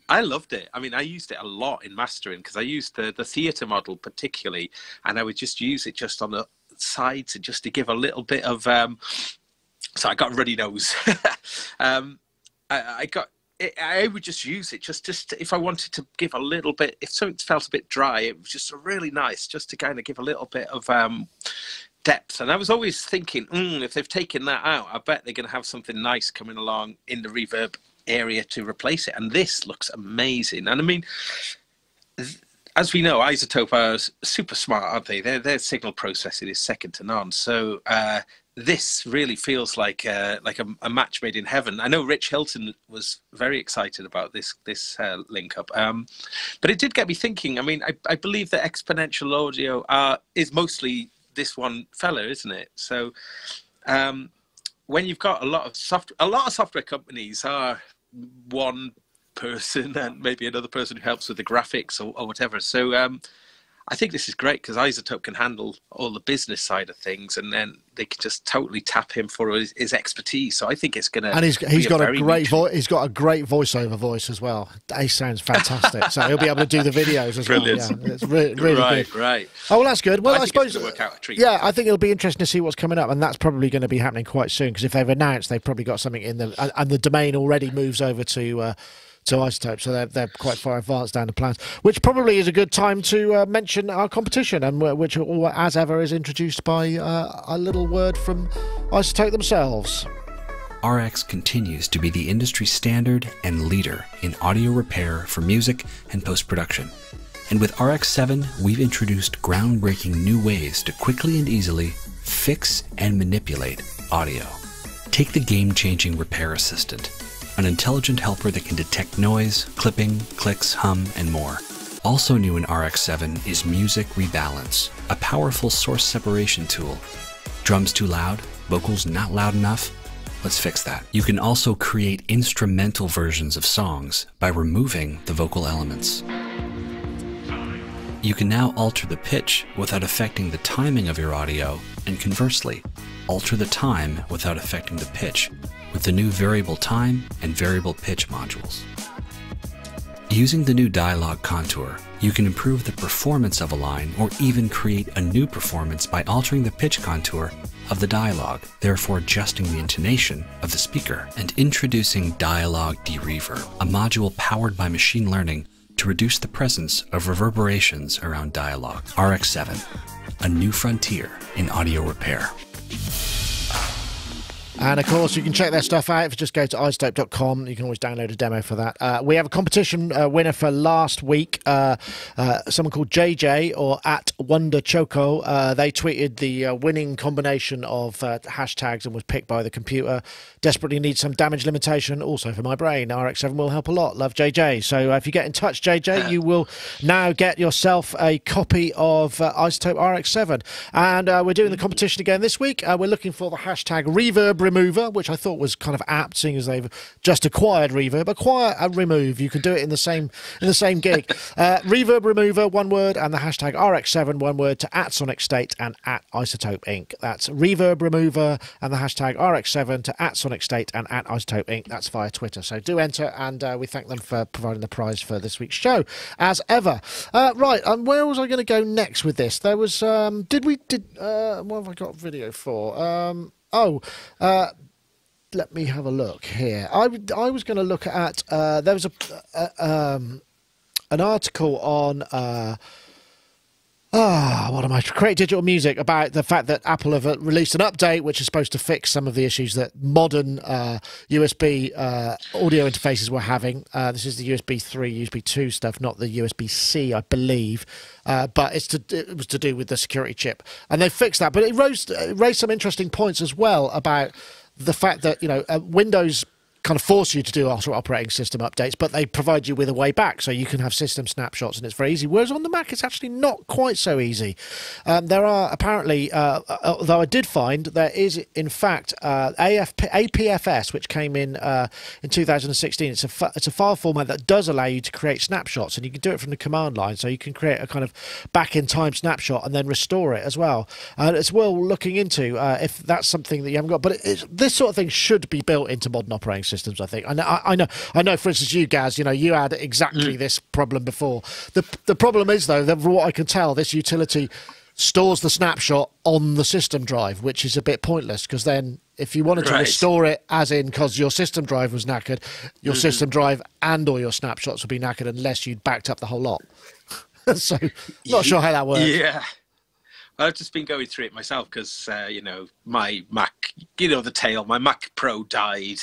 S3: I loved it. I mean, I used it a lot in mastering because I used the theatre model particularly, and I would just use it just on sides and just to give a little bit of. So I got a runny nose. I would just use it just if I wanted to give a little bit. If something felt a bit dry, it was just really nice just to kind of give a little bit of depth. And I was always thinking, if they've taken that out, I bet they're going to have something nice coming along in the reverb area to replace it. And this looks amazing. And I mean, as we know, Isotope are super smart, aren't they? Their signal processing is second to none. So this really feels like a match made in heaven. I know Rich Hilton was very excited about this link up, but it did get me thinking. I mean, I believe that Exponential Audio is mostly this one fella, isn't it? So when you've got a lot of software companies are one person and maybe another person who helps with the graphics or whatever. So I think this is great because Isotope can handle all the business side of things, and then they can just totally tap him for his expertise. So I think it's gonna.
S1: And he's got a great voice. He's got a great voiceover voice as well. He sounds fantastic. So he'll be able to do the videos as
S3: Brilliant.
S1: well. Yeah, it's really good.
S3: Right.
S1: Oh, well, that's good. Well, I suppose.
S3: It's gonna work out a treat.
S1: Yeah, I think it'll be interesting to see what's coming up, and that's probably going to be happening quite soon because if they've announced, they've probably got something in them, and the domain already moves over to Isotope, so they're quite far advanced down the plans, which probably is a good time to mention our competition, and which, as ever, is introduced by a little word from Isotope themselves.
S8: RX continues to be the industry standard and leader in audio repair for music and post-production. And with RX-7, we've introduced groundbreaking new ways to quickly and easily fix and manipulate audio. Take the game-changing Repair Assistant, an intelligent helper that can detect noise, clipping, clicks, hum, and more. Also new in RX-7 is Music Rebalance, a powerful source separation tool. Drums too loud? Vocals not loud enough? Let's fix that. You can also create instrumental versions of songs by removing the vocal elements. You can now alter the pitch without affecting the timing of your audio, and conversely, alter the time without affecting the pitch with the new variable time and variable pitch modules. Using the new dialogue contour, you can improve the performance of a line or even create a new performance by altering the pitch contour of the dialogue, therefore adjusting the intonation of the speaker, and introducing Dialogue Dereverb, a module powered by machine learning to reduce the presence of reverberations around dialogue. RX-7, a new frontier in audio repair.
S1: And, of course, you can check their stuff out if you just go to isotope.com. You can always download a demo for that. We have a competition winner for last week, someone called JJ, or at Wonder Choco. They tweeted the winning combination of hashtags and was picked by the computer. Desperately need some damage limitation, also for my brain. RX-7 will help a lot. Love JJ. So if you get in touch, JJ, you will now get yourself a copy of Isotope RX-7. And we're doing the competition again this week. We're looking for the hashtag Reverb Remover, which I thought was kind of apt, seeing as they've just acquired Reverb. Acquire and remove. You can do it in the same gig. Reverb Remover, one word, and the hashtag RX7, one word, to at Sonicstate and at Isotope Inc. That's Reverb Remover and the hashtag RX7 to at Sonicstate and at Isotope Inc. That's via Twitter. So do enter, and we thank them for providing the prize for this week's show, as ever. Right, where was I going to go next with this? There was, what have I got video for? Let me have a look here. I was going to look at there was an article on Create Digital Music about the fact that Apple have released an update which is supposed to fix some of the issues that modern USB audio interfaces were having. This is the USB 3, USB 2 stuff, not the USB-C, I believe. But it was to do with the security chip, and they fixed that. But it raised some interesting points as well about the fact that Windows kind of force you to do operating system updates, but they provide you with a way back, so you can have system snapshots, and it's very easy. Whereas on the Mac, it's actually not quite so easy. There are apparently, although I did find there is in fact APFS, which came in 2016. It's a file format that does allow you to create snapshots, and you can do it from the command line. So you can create a kind of back in time snapshot and then restore it as well. It's well looking into if that's something that you haven't got. But this sort of thing should be built into modern operating systems, I think. I know. For instance, you Gaz, you had exactly this problem before. The problem is, though, that from what I can tell, this utility stores the snapshot on the system drive, which is a bit pointless because then if you wanted to
S3: Right.
S1: restore it as in because your system drive was knackered, your system drive and all your snapshots would be knackered unless you'd backed up the whole lot. So not sure how that works.
S3: Yeah. I've just been going through it myself because, you know, my Mac, you know, the tale, my Mac Pro died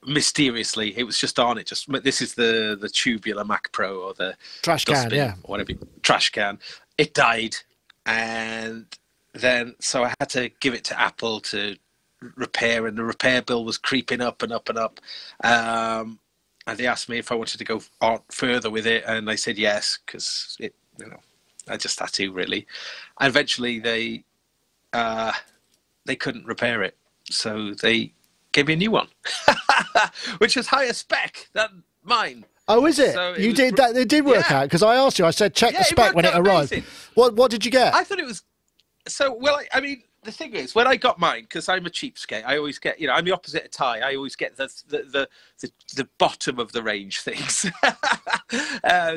S3: mysteriously. It was just on it. This is the tubular Mac Pro or the
S1: Trash can,
S3: dustbin,
S1: yeah.
S3: or whatever, trash can. It died. And then, so I had to give it to Apple to repair, and the repair bill was creeping up and up and up. And they asked me if I wanted to go on further with it, and I said yes, because it, you know, I just had to really. And eventually they couldn't repair it, so they gave me a new one, which was higher spec than mine.
S1: Oh, is it?
S3: So
S1: You
S3: was
S1: did that? It did work
S3: Yeah.
S1: out because I asked you. I said check
S3: Yeah,
S1: the
S3: it
S1: spec
S3: worked
S1: when it
S3: out
S1: arrived.
S3: amazing.
S1: What did you get?
S3: I thought it was so well. I mean, the thing is, when I got mine, because I'm a cheapskate, I always get, you know, I'm the opposite of Ty. I always get the bottom of the range things.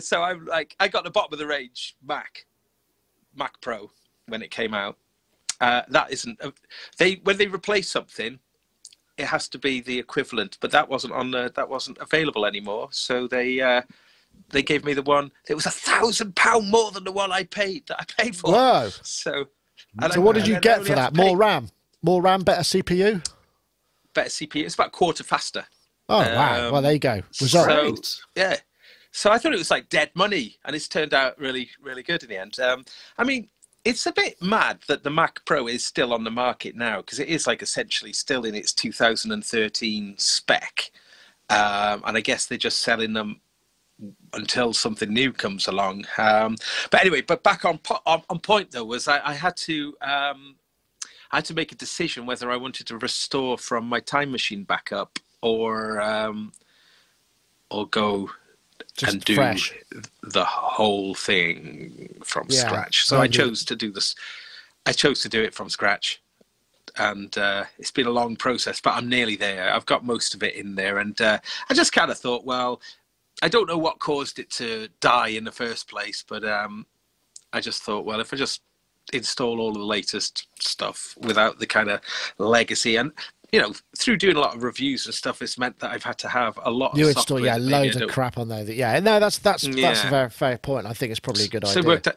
S3: So I'm like, I got the bottom of the range Mac Pro when it came out. That isn't when they replace something, it has to be the equivalent, but that wasn't available anymore. So they gave me the one. It was £1,000 more than the one I paid for.
S1: Whoa.
S3: So
S1: What did you get for that? More RAM? More RAM, better CPU?
S3: Better CPU. It's about a quarter faster.
S1: Oh, wow. Well, there you go. Result.
S3: So, yeah. So I thought it was like dead money, and it's turned out really, really good in the end. I mean, it's a bit mad that the Mac Pro is still on the market now, because it is like essentially still in its 2013 spec. And I guess they're just selling them until something new comes along. But anyway, back on point though, was I had to make a decision whether I wanted to restore from my Time Machine backup or go
S1: Just
S3: and do
S1: fresh.
S3: the whole thing from
S1: Yeah,
S3: scratch. So I chose to do this. I chose to do it from scratch. And it's been a long process, but I'm nearly there. I've got most of it in there. And I just kind of thought, well, I don't know what caused it to die in the first place, but I just thought, well, if I just install all of the latest stuff without the kind of legacy, and you know, through doing a lot of reviews and stuff, it's meant that I've had to have a lot of
S1: You install,
S3: software
S1: yeah,
S3: that maybe
S1: loads
S3: I
S1: of
S3: don't-
S1: crap on there. Yeah, no, that's a
S3: Yeah.
S1: very fair point. I think it's probably a good
S3: So
S1: idea.
S3: it worked out.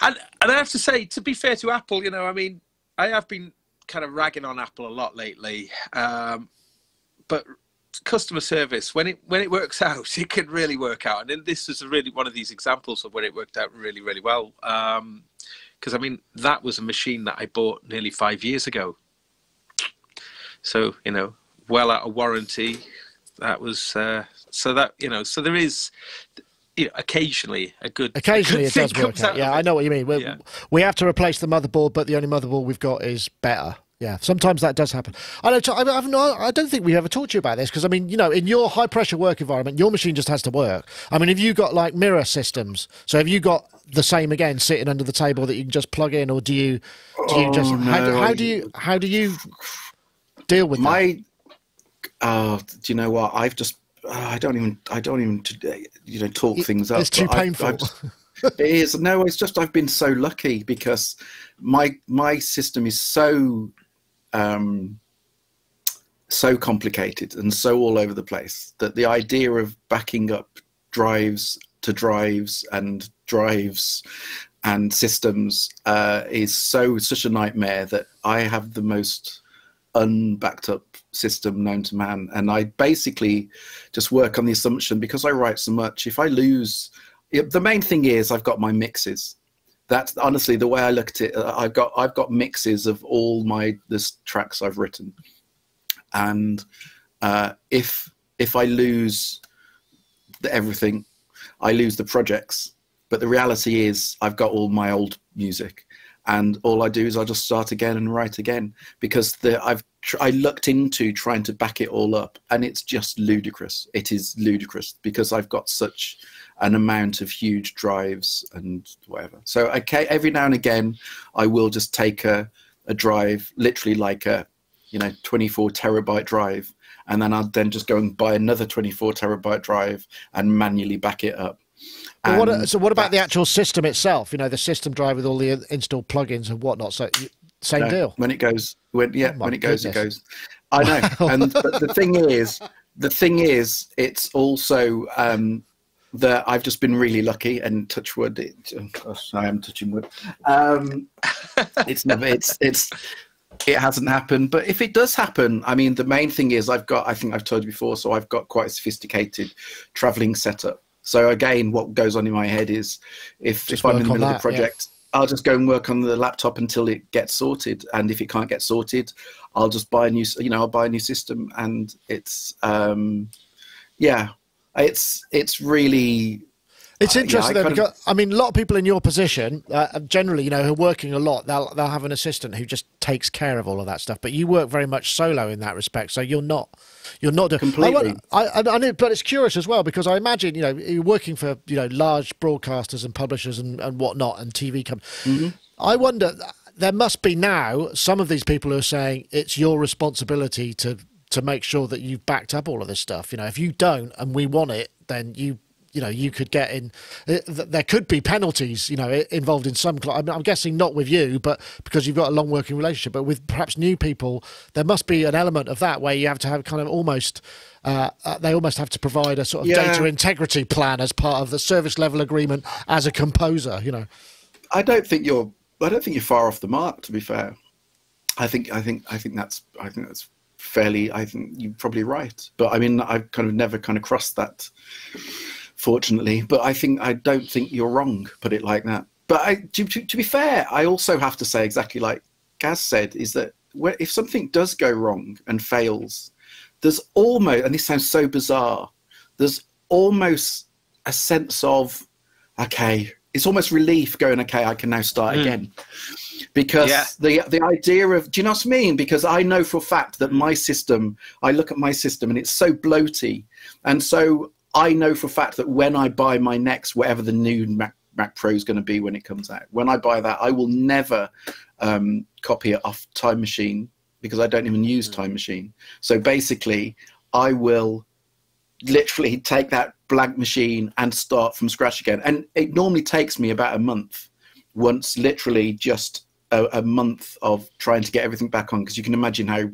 S3: And I have to say, to be fair to Apple, you know, I mean, I have been kind of ragging on Apple a lot lately, but customer service, when it works out, it can really work out. And this is really one of these examples of where it worked out really, really well. Because I mean, that was a machine that I bought nearly 5 years ago. So, you know, well out of warranty. That was so that, you know, so there is, you know, occasionally it does
S1: work
S3: work
S1: out. Yeah, I know what you mean. We have to replace the motherboard, but the only motherboard we've got is better. Yeah, sometimes that does happen. I don't think we ever talked to you about this because, I mean, you know, in your high-pressure work environment, your machine just has to work. I mean, have you got, like, mirror systems? So have you got the same, again, sitting under the table that you can just plug in, or do you just...
S2: No,
S1: how do you deal with that?
S2: Do you know what? I've just... I don't even you know, talk things up.
S1: It's too
S2: but
S1: painful.
S2: It is. No, it's just I've been so lucky because my system is so complicated and so all over the place that the idea of backing up drives to drives and systems is such a nightmare that I have the most unbacked up system known to man. And I basically just work on the assumption, because I write so much, if I lose... The main thing is I've got my mixes. That's honestly the way I look at it. I've got mixes of all the tracks I've written, and if I lose everything, I lose the projects. But the reality is I've got all my old music, and all I do is I just start again and write again, because I looked into trying to back it all up, and it's just ludicrous. It is ludicrous because I've got such an amount of huge drives and whatever. So every now and again, I will just take a drive, literally like a 24 terabyte drive, and then I'll then just go and buy another 24 terabyte drive and manually back it up. And
S1: So what about the
S2: that's-
S1: actual system itself? You know, the system drive with all the installed plugins and whatnot. So same
S2: No,
S1: deal.
S2: when it goes, when
S1: my
S2: it goes, it
S1: goodness.
S2: goes. I know. And but the thing is, it's also that I've just been really lucky, and touch wood. I am touching wood. It's never. It hasn't happened. But if it does happen, I mean, the main thing is I think I've told you before. So I've got quite a sophisticated traveling setup. So again, what goes on in my head is if I'm in the middle of the project. Yeah. I'll just go and work on the laptop until it gets sorted, and if it can't get sorted, I'll just buy a new. I'll buy a new system, and it's it's really.
S1: It's interesting though, because I mean, a lot of people in your position, generally, who are working a lot, they'll have an assistant who just takes care of all of that stuff. But you work very much solo in that respect, so you're not doing
S2: completely.
S1: I know, but it's curious as well, because I imagine you're working for large broadcasters and publishers and whatnot and TV companies. Mm-hmm. I wonder, there must be now some of these people who are saying it's your responsibility to make sure that you've backed up all of this stuff. If you don't and we want it, then you could get in. There could be penalties, involved in some. I'm guessing not with you, but because you've got a long working relationship. But with perhaps new people, there must be an element of that where you have to have kind of almost. They almost have to provide a sort of data integrity plan as part of the service level agreement as a composer.
S2: I don't think you're far off the mark. To be fair, I think that's fairly. I think you're probably right. But I mean, I've kind of never kind of crossed that. Fortunately, but I don't think you're wrong. Put it like that. But to be fair, I also have to say exactly like Gaz said, is that if something does go wrong and fails, there's almost, and this sounds so bizarre, there's almost a sense of, okay, it's almost relief going, okay, I can now start again. Because the idea of, do you know what I mean? Because I know for a fact that my system, I look at my system and it's so bloaty, and so I know for a fact that when I buy my next, whatever the new Mac Pro is going to be when it comes out, when I buy that, I will never copy it off Time Machine, because I don't even use Time Machine. So basically, I will literally take that blank machine and start from scratch again. And it normally takes me about a month, once literally just a month of trying to get everything back on, because you can imagine how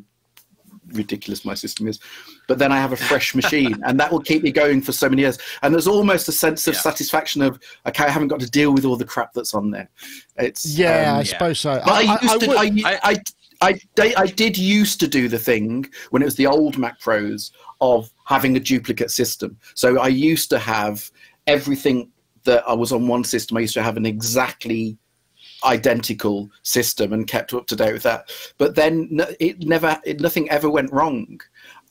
S2: ridiculous my system is. But then I have a fresh machine, and that will keep me going for so many years. And there's almost a sense of satisfaction of, okay, I haven't got to deal with all the crap that's on there. It's
S1: I suppose so.
S2: But I did used to do the thing when it was the old Mac Pros of having a duplicate system. So I used to have everything that I was on one system. I used to have an exactly identical system and kept up to date with that. But then nothing ever went wrong.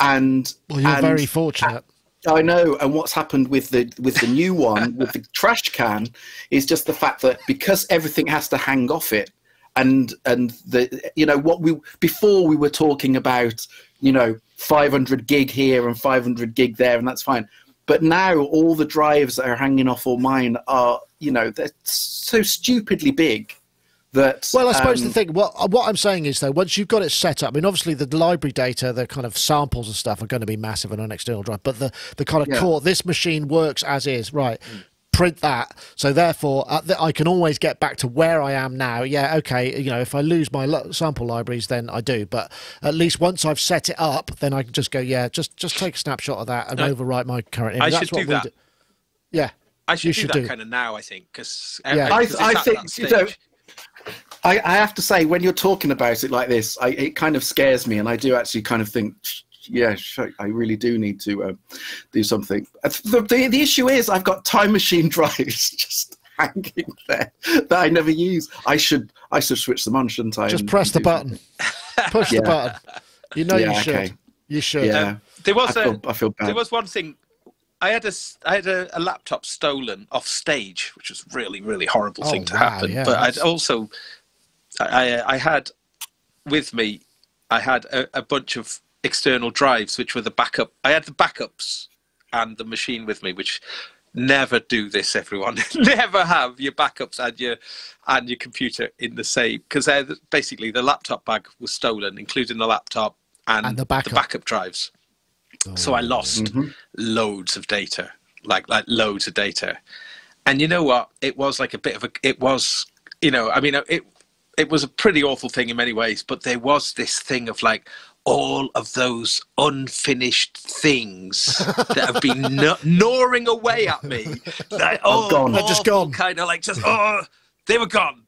S2: And
S1: you're very fortunate.
S2: I know. And what's happened with the new one, with the trash can, is just the fact that because everything has to hang off it, and before we were talking about 500 gig here and 500 gig there, and that's fine. But now all the drives that are hanging off all mine are, they're so stupidly big that.
S1: Well, I suppose the thing, what I'm saying is, though, once you've got it set up, I mean, obviously the library data, the kind of samples and stuff are going to be massive on an external drive, but the kind of core, this machine works as is, right? Print that, so therefore I can always get back to where I am now. Yeah, okay, if I lose my sample libraries, then I do, but at least once I've set it up, then I can just go, just take a snapshot of that and overwrite my current image.
S3: I should do that.
S1: Yeah,
S3: I should do that kind of now, I think, because
S2: I think I have to say, when you're talking about it like this, it kind of scares me, and I do actually kind of think, I really do need to do something. The issue is I've got Time Machine drives just hanging there that I never use. I should switch them on, shouldn't I?
S1: Just press the button. Push the button. You should.
S2: Okay.
S1: You should.
S2: Yeah. I feel bad.
S3: There was one thing. I had a laptop stolen off stage, which was really, really horrible thing to happen.
S1: Yeah,
S3: but I'd also, I had with me, I had a bunch of external drives, which were the backup. I had the backups and the machine with me, which never do this, everyone. Never have your backups and your computer in the same, because basically the laptop bag was stolen, including the laptop and the backup drives. So I lost loads of data, like loads of data. And you know what? It was like a bit of a. It was, you know, I mean, it was a pretty awful thing in many ways, but there was this thing of like all of those unfinished things that have been gnawing away at me. Like,
S2: gone.
S1: They're just gone.
S3: Kind of like just they were gone.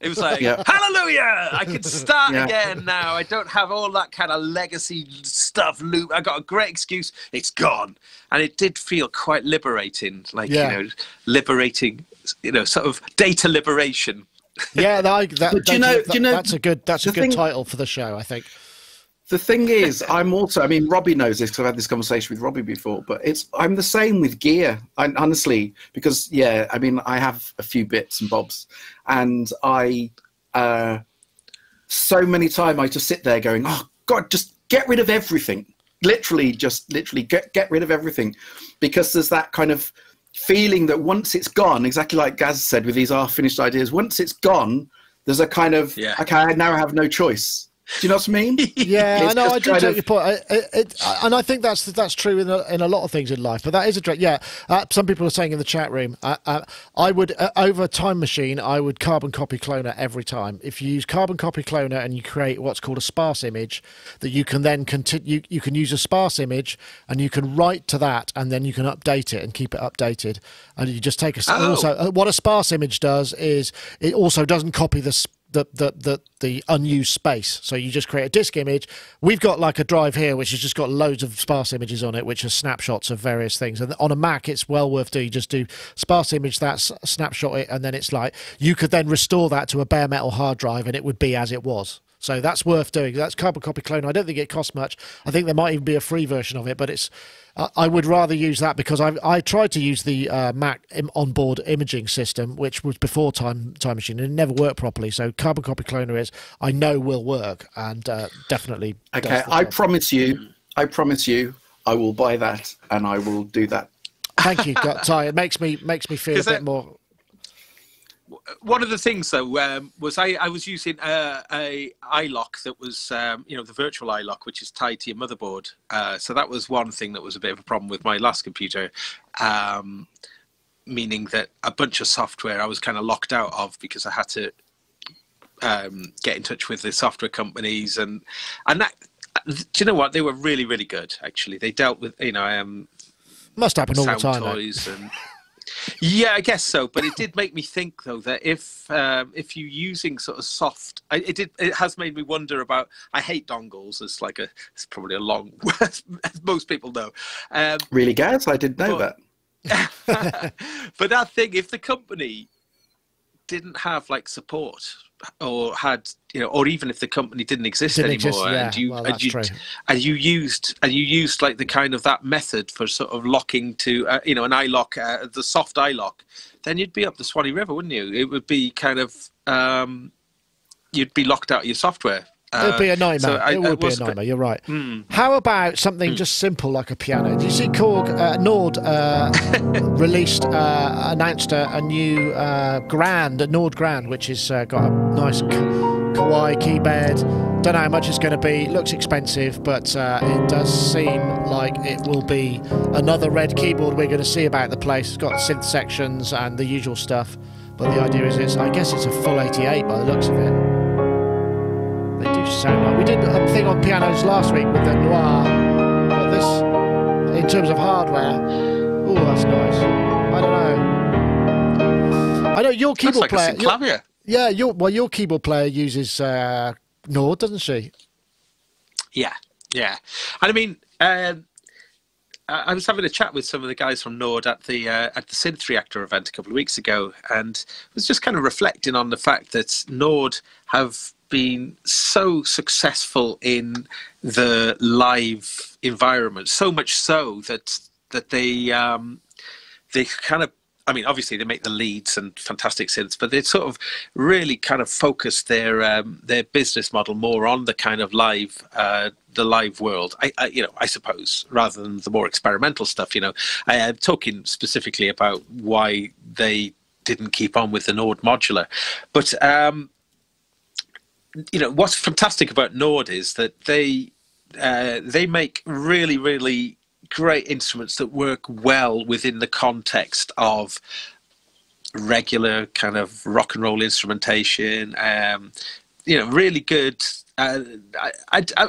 S3: It was like, hallelujah! I can start again now. I don't have all that kind of legacy stuff. Loop. I got a great excuse. It's gone, and it did feel quite liberating. Like you know, liberating. You know, sort of data liberation.
S1: Yeah,
S2: do you know,
S1: that's a good
S2: thing,
S1: title for the show, I think.
S2: The thing is, I mean, Robbie knows this because I've had this conversation with Robbie before, but I'm the same with gear, honestly, because, I mean, I have a few bits and bobs, and so many times I just sit there going, oh, God, just get rid of everything. Literally get rid of everything, because there's that kind of feeling that once it's gone, exactly like Gaz said with these half-finished ideas, once it's gone, there's a kind of, okay, I now have no choice. Do you know what I mean?
S1: Yeah, I know. I do take your point, and I think that's true in a lot of things in life. But that is some people are saying in the chat room, I would over Time Machine, I would carbon copy cloner every time. If you use carbon copy cloner and you create what's called a sparse image, that you can then continue. You can use a sparse image and you can write to that, and then you can update it and keep it updated. And you just take also what a sparse image does is it also doesn't copy the unused space. So you just create a disk image. We've got like a drive here which has just got loads of sparse images on it, which are snapshots of various things. And on a Mac, it's well worth doing. Just do sparse image, that's snapshot it, and then it's like you could then restore that to a bare metal hard drive and it would be as it was. So that's worth doing. That's carbon copy clone. I don't think it costs much. I think there might even be a free version of it, but it's. I would rather use that because I tried to use the Mac onboard imaging system, which was before Time Machine, and it never worked properly. So carbon copy cloner I know will work, and definitely.
S2: Okay, I promise you, I will buy that and I will do that.
S1: Thank you, Ty. It makes me feel a bit more.
S3: One of the things though was I was using a iLock that was the virtual iLock, which is tied to your motherboard. So that was one thing that was a bit of a problem with my last computer, meaning that a bunch of software I was kind of locked out of because I had to get in touch with the software companies and that. Do you know what? They were really, really good. Actually, they dealt with
S1: must happen all the time.
S3: Toys and. Yeah, I guess so. But it did make me think, though, that if you're using sort of soft, it has made me wonder about. I hate dongles. It's probably a long, as most people know.
S2: Really, Gaz? I didn't know that.
S3: But that thing, if the company didn't have like support or had or even if the company didn't exist anymore and you used like the kind of that method for sort of locking to an iLock, the soft iLock, then you'd be up the Swanee River, wouldn't you? It would be kind of you'd be locked out of your software.
S1: It would be a nightmare. So it would be a nightmare. You're right. How about something just simple like a piano? Do you see Nord announced a new Nord Grand, which has got a nice kawaii keyboard. Don't know how much it's going to be. It looks expensive, but it does seem like it will be another red keyboard we're going to see about the place. It's got synth sections and the usual stuff. But the idea is, I guess it's a full 88 by the looks of it. They do sound like we did a thing on pianos last week with the Noir, but this, in terms of hardware, oh, that's nice. I don't know. I know your keyboard player. Your keyboard player uses Nord, doesn't she?
S3: Yeah. And I mean, I was having a chat with some of the guys from Nord at the Synth Reactor event a couple of weeks ago, and was just kind of reflecting on the fact that Nord have been so successful in the live environment, so much so that they kind of, I mean, obviously they make the leads and fantastic synths, but they sort of really kind of focus their business model more on the kind of the live world. I suppose, rather than the more experimental stuff. I'm talking specifically about why they didn't keep on with the Nord modular, but. What's fantastic about Nord is that they make really, really great instruments that work well within the context of regular kind of rock and roll instrumentation. You know, really good. I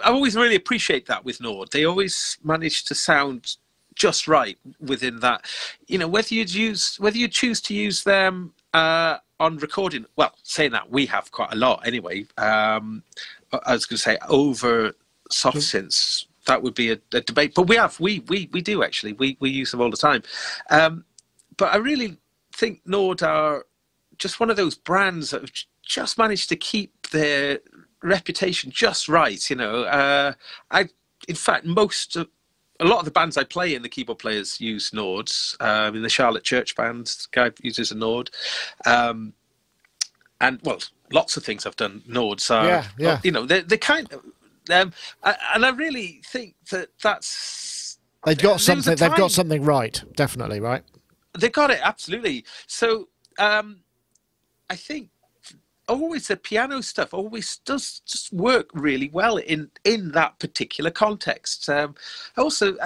S3: always really appreciate that with Nord. They always manage to sound just right within that. You know, whether you choose to use them on recording. Well, saying that, we have quite a lot anyway. I was going to say over soft synths. That would be a debate, but we do actually. We use them all the time. But I really think Nord are just one of those brands that have just managed to keep their reputation just right. You know, in fact, a lot of the bands I play in, the keyboard players use Nords. In the Charlotte Church band, the guy uses a Nord. And well, lots of things I've done Nords are, you know, they're kind of, and I really think that's
S1: they've got something. They've got something right, definitely right.
S3: They got it absolutely. So I think always the piano stuff always does just work really well in that particular context. Also,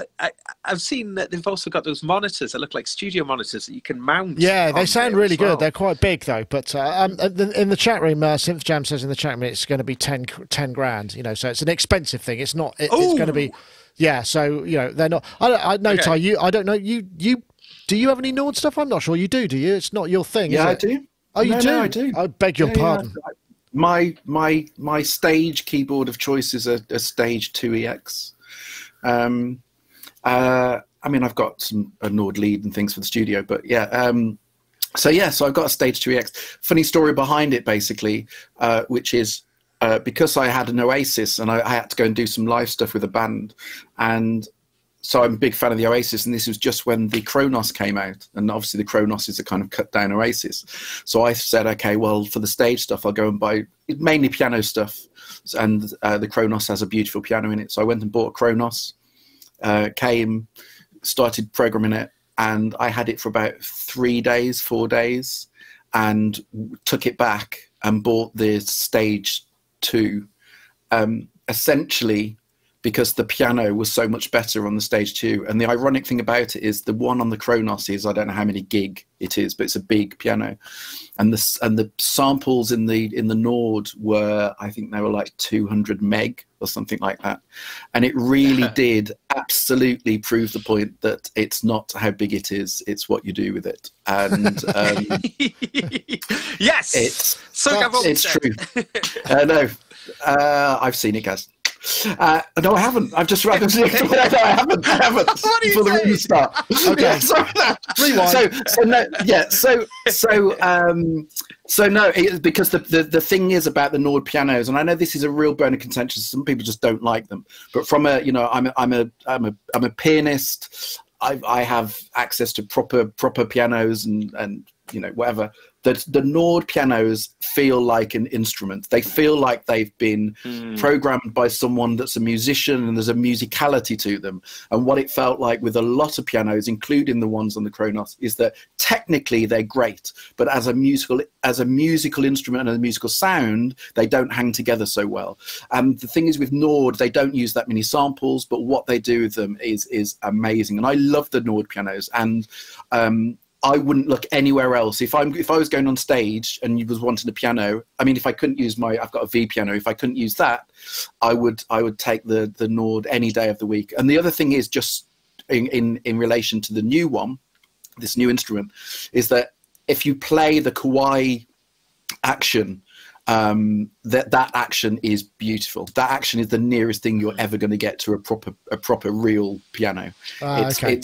S3: I've seen that they've also got those monitors that look like studio monitors that you can mount.
S1: Yeah, they sound really good. They're quite big though. But in the chat room, Synth Jam says in the chat room it's going to be 10 grand. You know, so it's an expensive thing. It's not. It's going to be. Yeah. So you know, they're not. I know, Ty. I don't know. You do you have any Nord stuff? I'm not sure you do. Do you? It's not your thing.
S2: Yeah,
S1: is it?
S2: I do.
S1: Oh, you do?
S2: No, I do.
S1: I beg your pardon.
S2: Yeah. My stage keyboard of choice is a Stage 2EX. I mean, I've got a Nord lead and things for the studio, but yeah. So I've got a Stage 2EX. Funny story behind it, basically, which is because I had an Oasis and I had to go and do some live stuff with a band, and so I'm a big fan of the Oasis, and this was just when the Kronos came out, and obviously the Kronos is a kind of cut down Oasis. So I said, okay, well, for the stage stuff, I'll go and buy mainly piano stuff, and the Kronos has a beautiful piano in it. So I went and bought a Kronos, came, started programming it, and I had it for about 4 days, and took it back and bought the Stage 2, essentially because the piano was so much better on the Stage 2. And the ironic thing about it is the one on the Kronos is, I don't know how many gig it is, but it's a big piano. And the samples in the Nord were, I think they were like 200 meg or something like that. And it really did absolutely prove the point that it's not how big it is, it's what you do with it. And
S3: yes,
S2: it's true. No, I've seen it, guys. No, I haven't. I've just read. No, I haven't.
S3: What are you
S2: for the
S3: saying?
S2: restart. Okay, yeah, sorry. So no, because the thing is about the Nord pianos, and I know this is a real bone of contention. Some people just don't like them, but from a, you know, I'm a pianist. I have access to proper pianos and you know, whatever. The Nord pianos feel like an instrument. They feel like they've been programmed by someone that's a musician, and there's a musicality to them. And what it felt like with a lot of pianos, including the ones on the Kronos, is that technically they're great, but as a musical instrument and a musical sound, they don't hang together so well. And the thing is with Nord, they don't use that many samples, but what they do with them is amazing. And I love the Nord pianos, and I wouldn't look anywhere else. If I was going on stage and you was wanting a piano, I mean, if I couldn't use I've got a V piano. If I couldn't use that, I would take the Nord any day of the week. And the other thing is, just in relation to the new one, this new instrument, is that if you play the Kawaii action, that action is beautiful. That action is the nearest thing you're ever going to get to a proper real piano.
S1: Okay.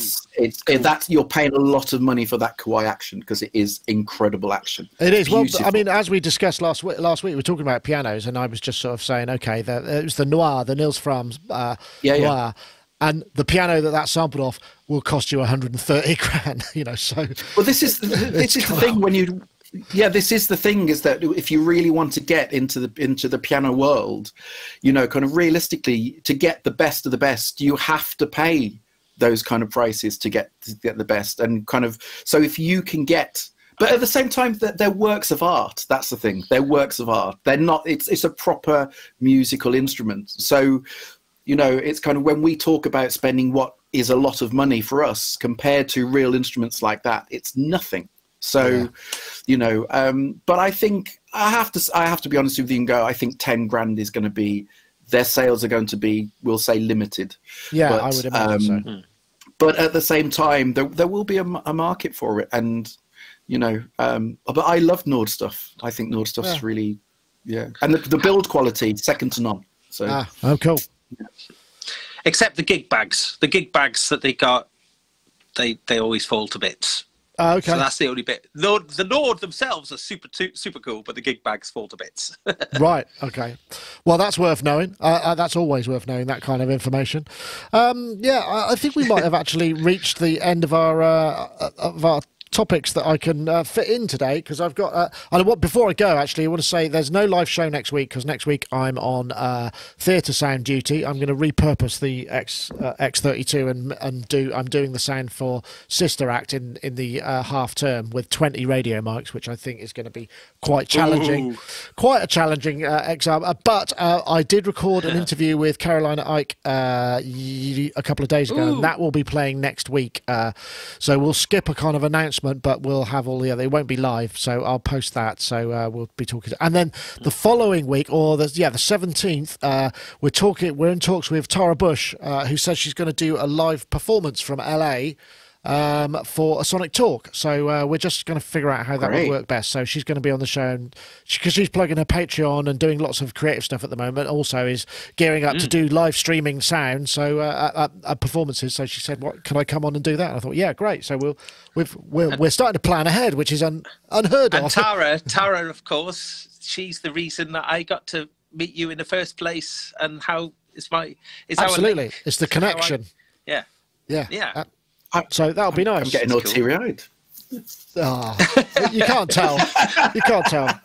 S2: That's, you're paying a lot of money for that Kawaii action, because it is incredible action.
S1: It is.
S2: Beautiful.
S1: Well, I mean, as we discussed last week, we were talking about pianos, and I was just sort of saying, okay, it was the Noir, the Nils Fram's Noir. And the piano that sampled off will cost you 130 grand, you know. So,
S2: well, this is the thing when you. Yeah, this is the thing, is that if you really want to get into the piano world, you know, kind of realistically, to get the best of the best, you have to pay those kind of prices to get the best. And kind of, so if you can get, but at the same time, that they're works of art. That's the thing. They're works of art. They're not. It's a proper musical instrument. So, you know, it's kind of, when we talk about spending what is a lot of money for us compared to real instruments like that, it's nothing. So, you know, but I think I have to be honest with you and go, I think 10 grand is going to be, their sales are going to be, we'll say, limited.
S1: Yeah,
S2: but,
S1: I would imagine so.
S2: But at the same time, there will be a market for it. And, you know, but I love Nord stuff. I think Nord stuff's really, and the build quality, second to none. So,
S1: oh, cool.
S3: Except the gig bags. The gig bags that they got, they always fall to bits.
S1: Okay.
S3: So that's the only bit. The Nord themselves are super cool, but the gig bags fall to bits.
S1: Right. Okay. Well, that's worth knowing. That's always worth knowing, that kind of information. I think we might have actually reached the end of our topics that I can fit in today, because I've got before I go, actually, I want to say there's no live show next week, because next week I'm on theatre sound duty. I'm going to repurpose the X32 and I'm doing the sound for Sister Act in the half term with 20 radio mics, which I think is going to be quite challenging. Ooh. Quite a challenging exam. But I did record an interview with Carolina Ike a couple of days ago, and that will be playing next week. So we'll skip a kind of announcement, but we'll have all the other. It won't be live, so I'll post that. So we'll be talking, and then the following week, or the 17th, we're in talks with Tara Bush, who says she's going to do a live performance from LA for a Sonic Talk. So we're just going to figure out how that would work best. So she's going to be on the show, and because she's plugging her Patreon and doing lots of creative stuff at the moment, also is gearing up to do live streaming sound, so at performances. So she said, "What, can I come on and do that?" And I thought, yeah, great. So we're starting to plan ahead, which is unheard of.
S3: And Tara, of course, she's the reason that I got to meet you in the first place, and how
S1: absolutely, it's the connection.
S3: Yeah.
S1: So that'll be nice.
S2: I'm getting all teary-eyed.
S1: You can't tell. You can't tell.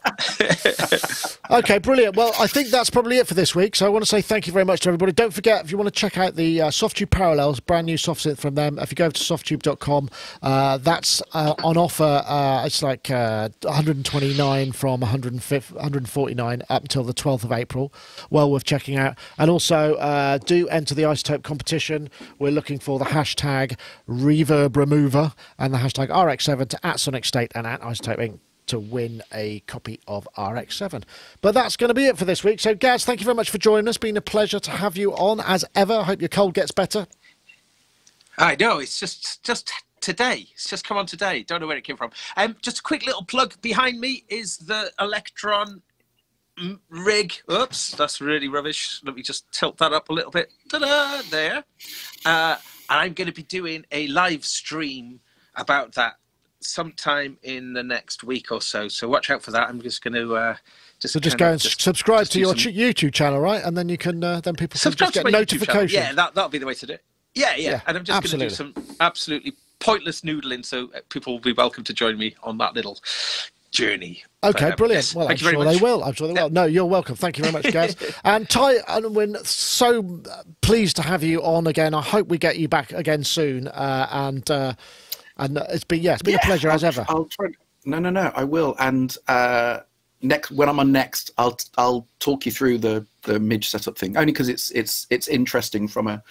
S1: Okay, brilliant. Well, I think that's probably it for this week. So I want to say thank you very much to everybody. Don't forget, if you want to check out the Softtube Parallels, brand new soft synth from them, if you go over to softtube.com, that's on offer. It's like 129 from 149 up until the 12th of April. Well worth checking out. And also, do enter the Isotope competition. We're looking for the hashtag Reverb Remover and the hashtag RX7 to @Sonicstate and @Isotope Inc. to win a copy of RX7. But that's going to be it for this week. So, Gaz, thank you very much for joining us. Been a pleasure to have you on, as ever. I hope your cold gets better.
S3: I know, it's just today. It's just come on today. Don't know where it came from. Just a quick little plug. Behind me is the Electron rig. Oops, that's really rubbish. Let me just tilt that up a little bit. Ta-da! There. And I'm going to be doing a live stream about that sometime in the next week or so. So watch out for that. I'm just going to just
S1: go and subscribe to your YouTube channel, right? And then you can then people can just get notifications.
S3: Yeah, that'll be the way to do it. Yeah. And I'm just going to do some absolutely pointless noodling, so people will be welcome to join me on that little journey.
S1: Okay, brilliant.
S3: Yes,
S1: well, I'm sure they will. I'm sure they will. No, you're welcome. Thank you very much, guys. And Ty, and we're so pleased to have you on again. I hope we get you back again soon. And it's been a pleasure as ever.
S2: I'll try. No, I will. And when I'm on next, I'll talk you through the Midge setup thing, only because it's interesting from a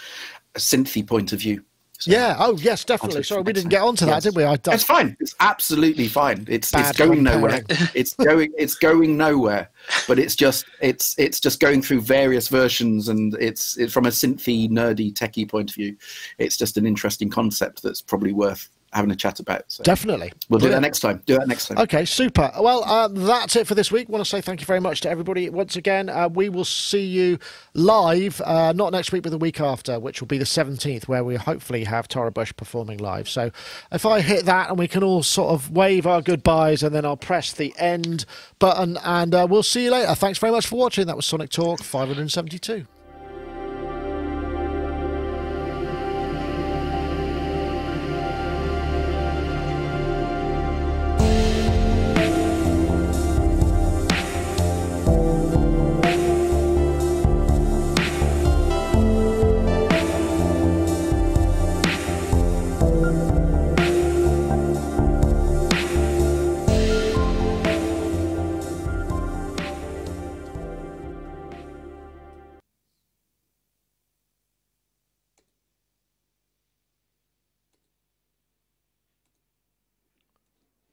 S2: synthy point of view. So,
S1: yeah. Oh, yes, definitely. Sorry, we didn't get onto that, did we?
S2: It's fine. It's absolutely fine. It's going nowhere. It's going nowhere. But it's just going through various versions, and it's from a synthy, nerdy, techie point of view. It's just an interesting concept that's probably worth having a chat about. So
S1: definitely.
S2: We'll do that next time.
S1: Okay, super. Well, that's it for this week. I want to say thank you very much to everybody once again. We will see you live, not next week, but the week after, which will be the 17th, where we hopefully have Tara Bush performing live. So if I hit that and we can all sort of wave our goodbyes, and then I'll press the end button, and we'll see you later. Thanks very much for watching. That was Sonic Talk 572.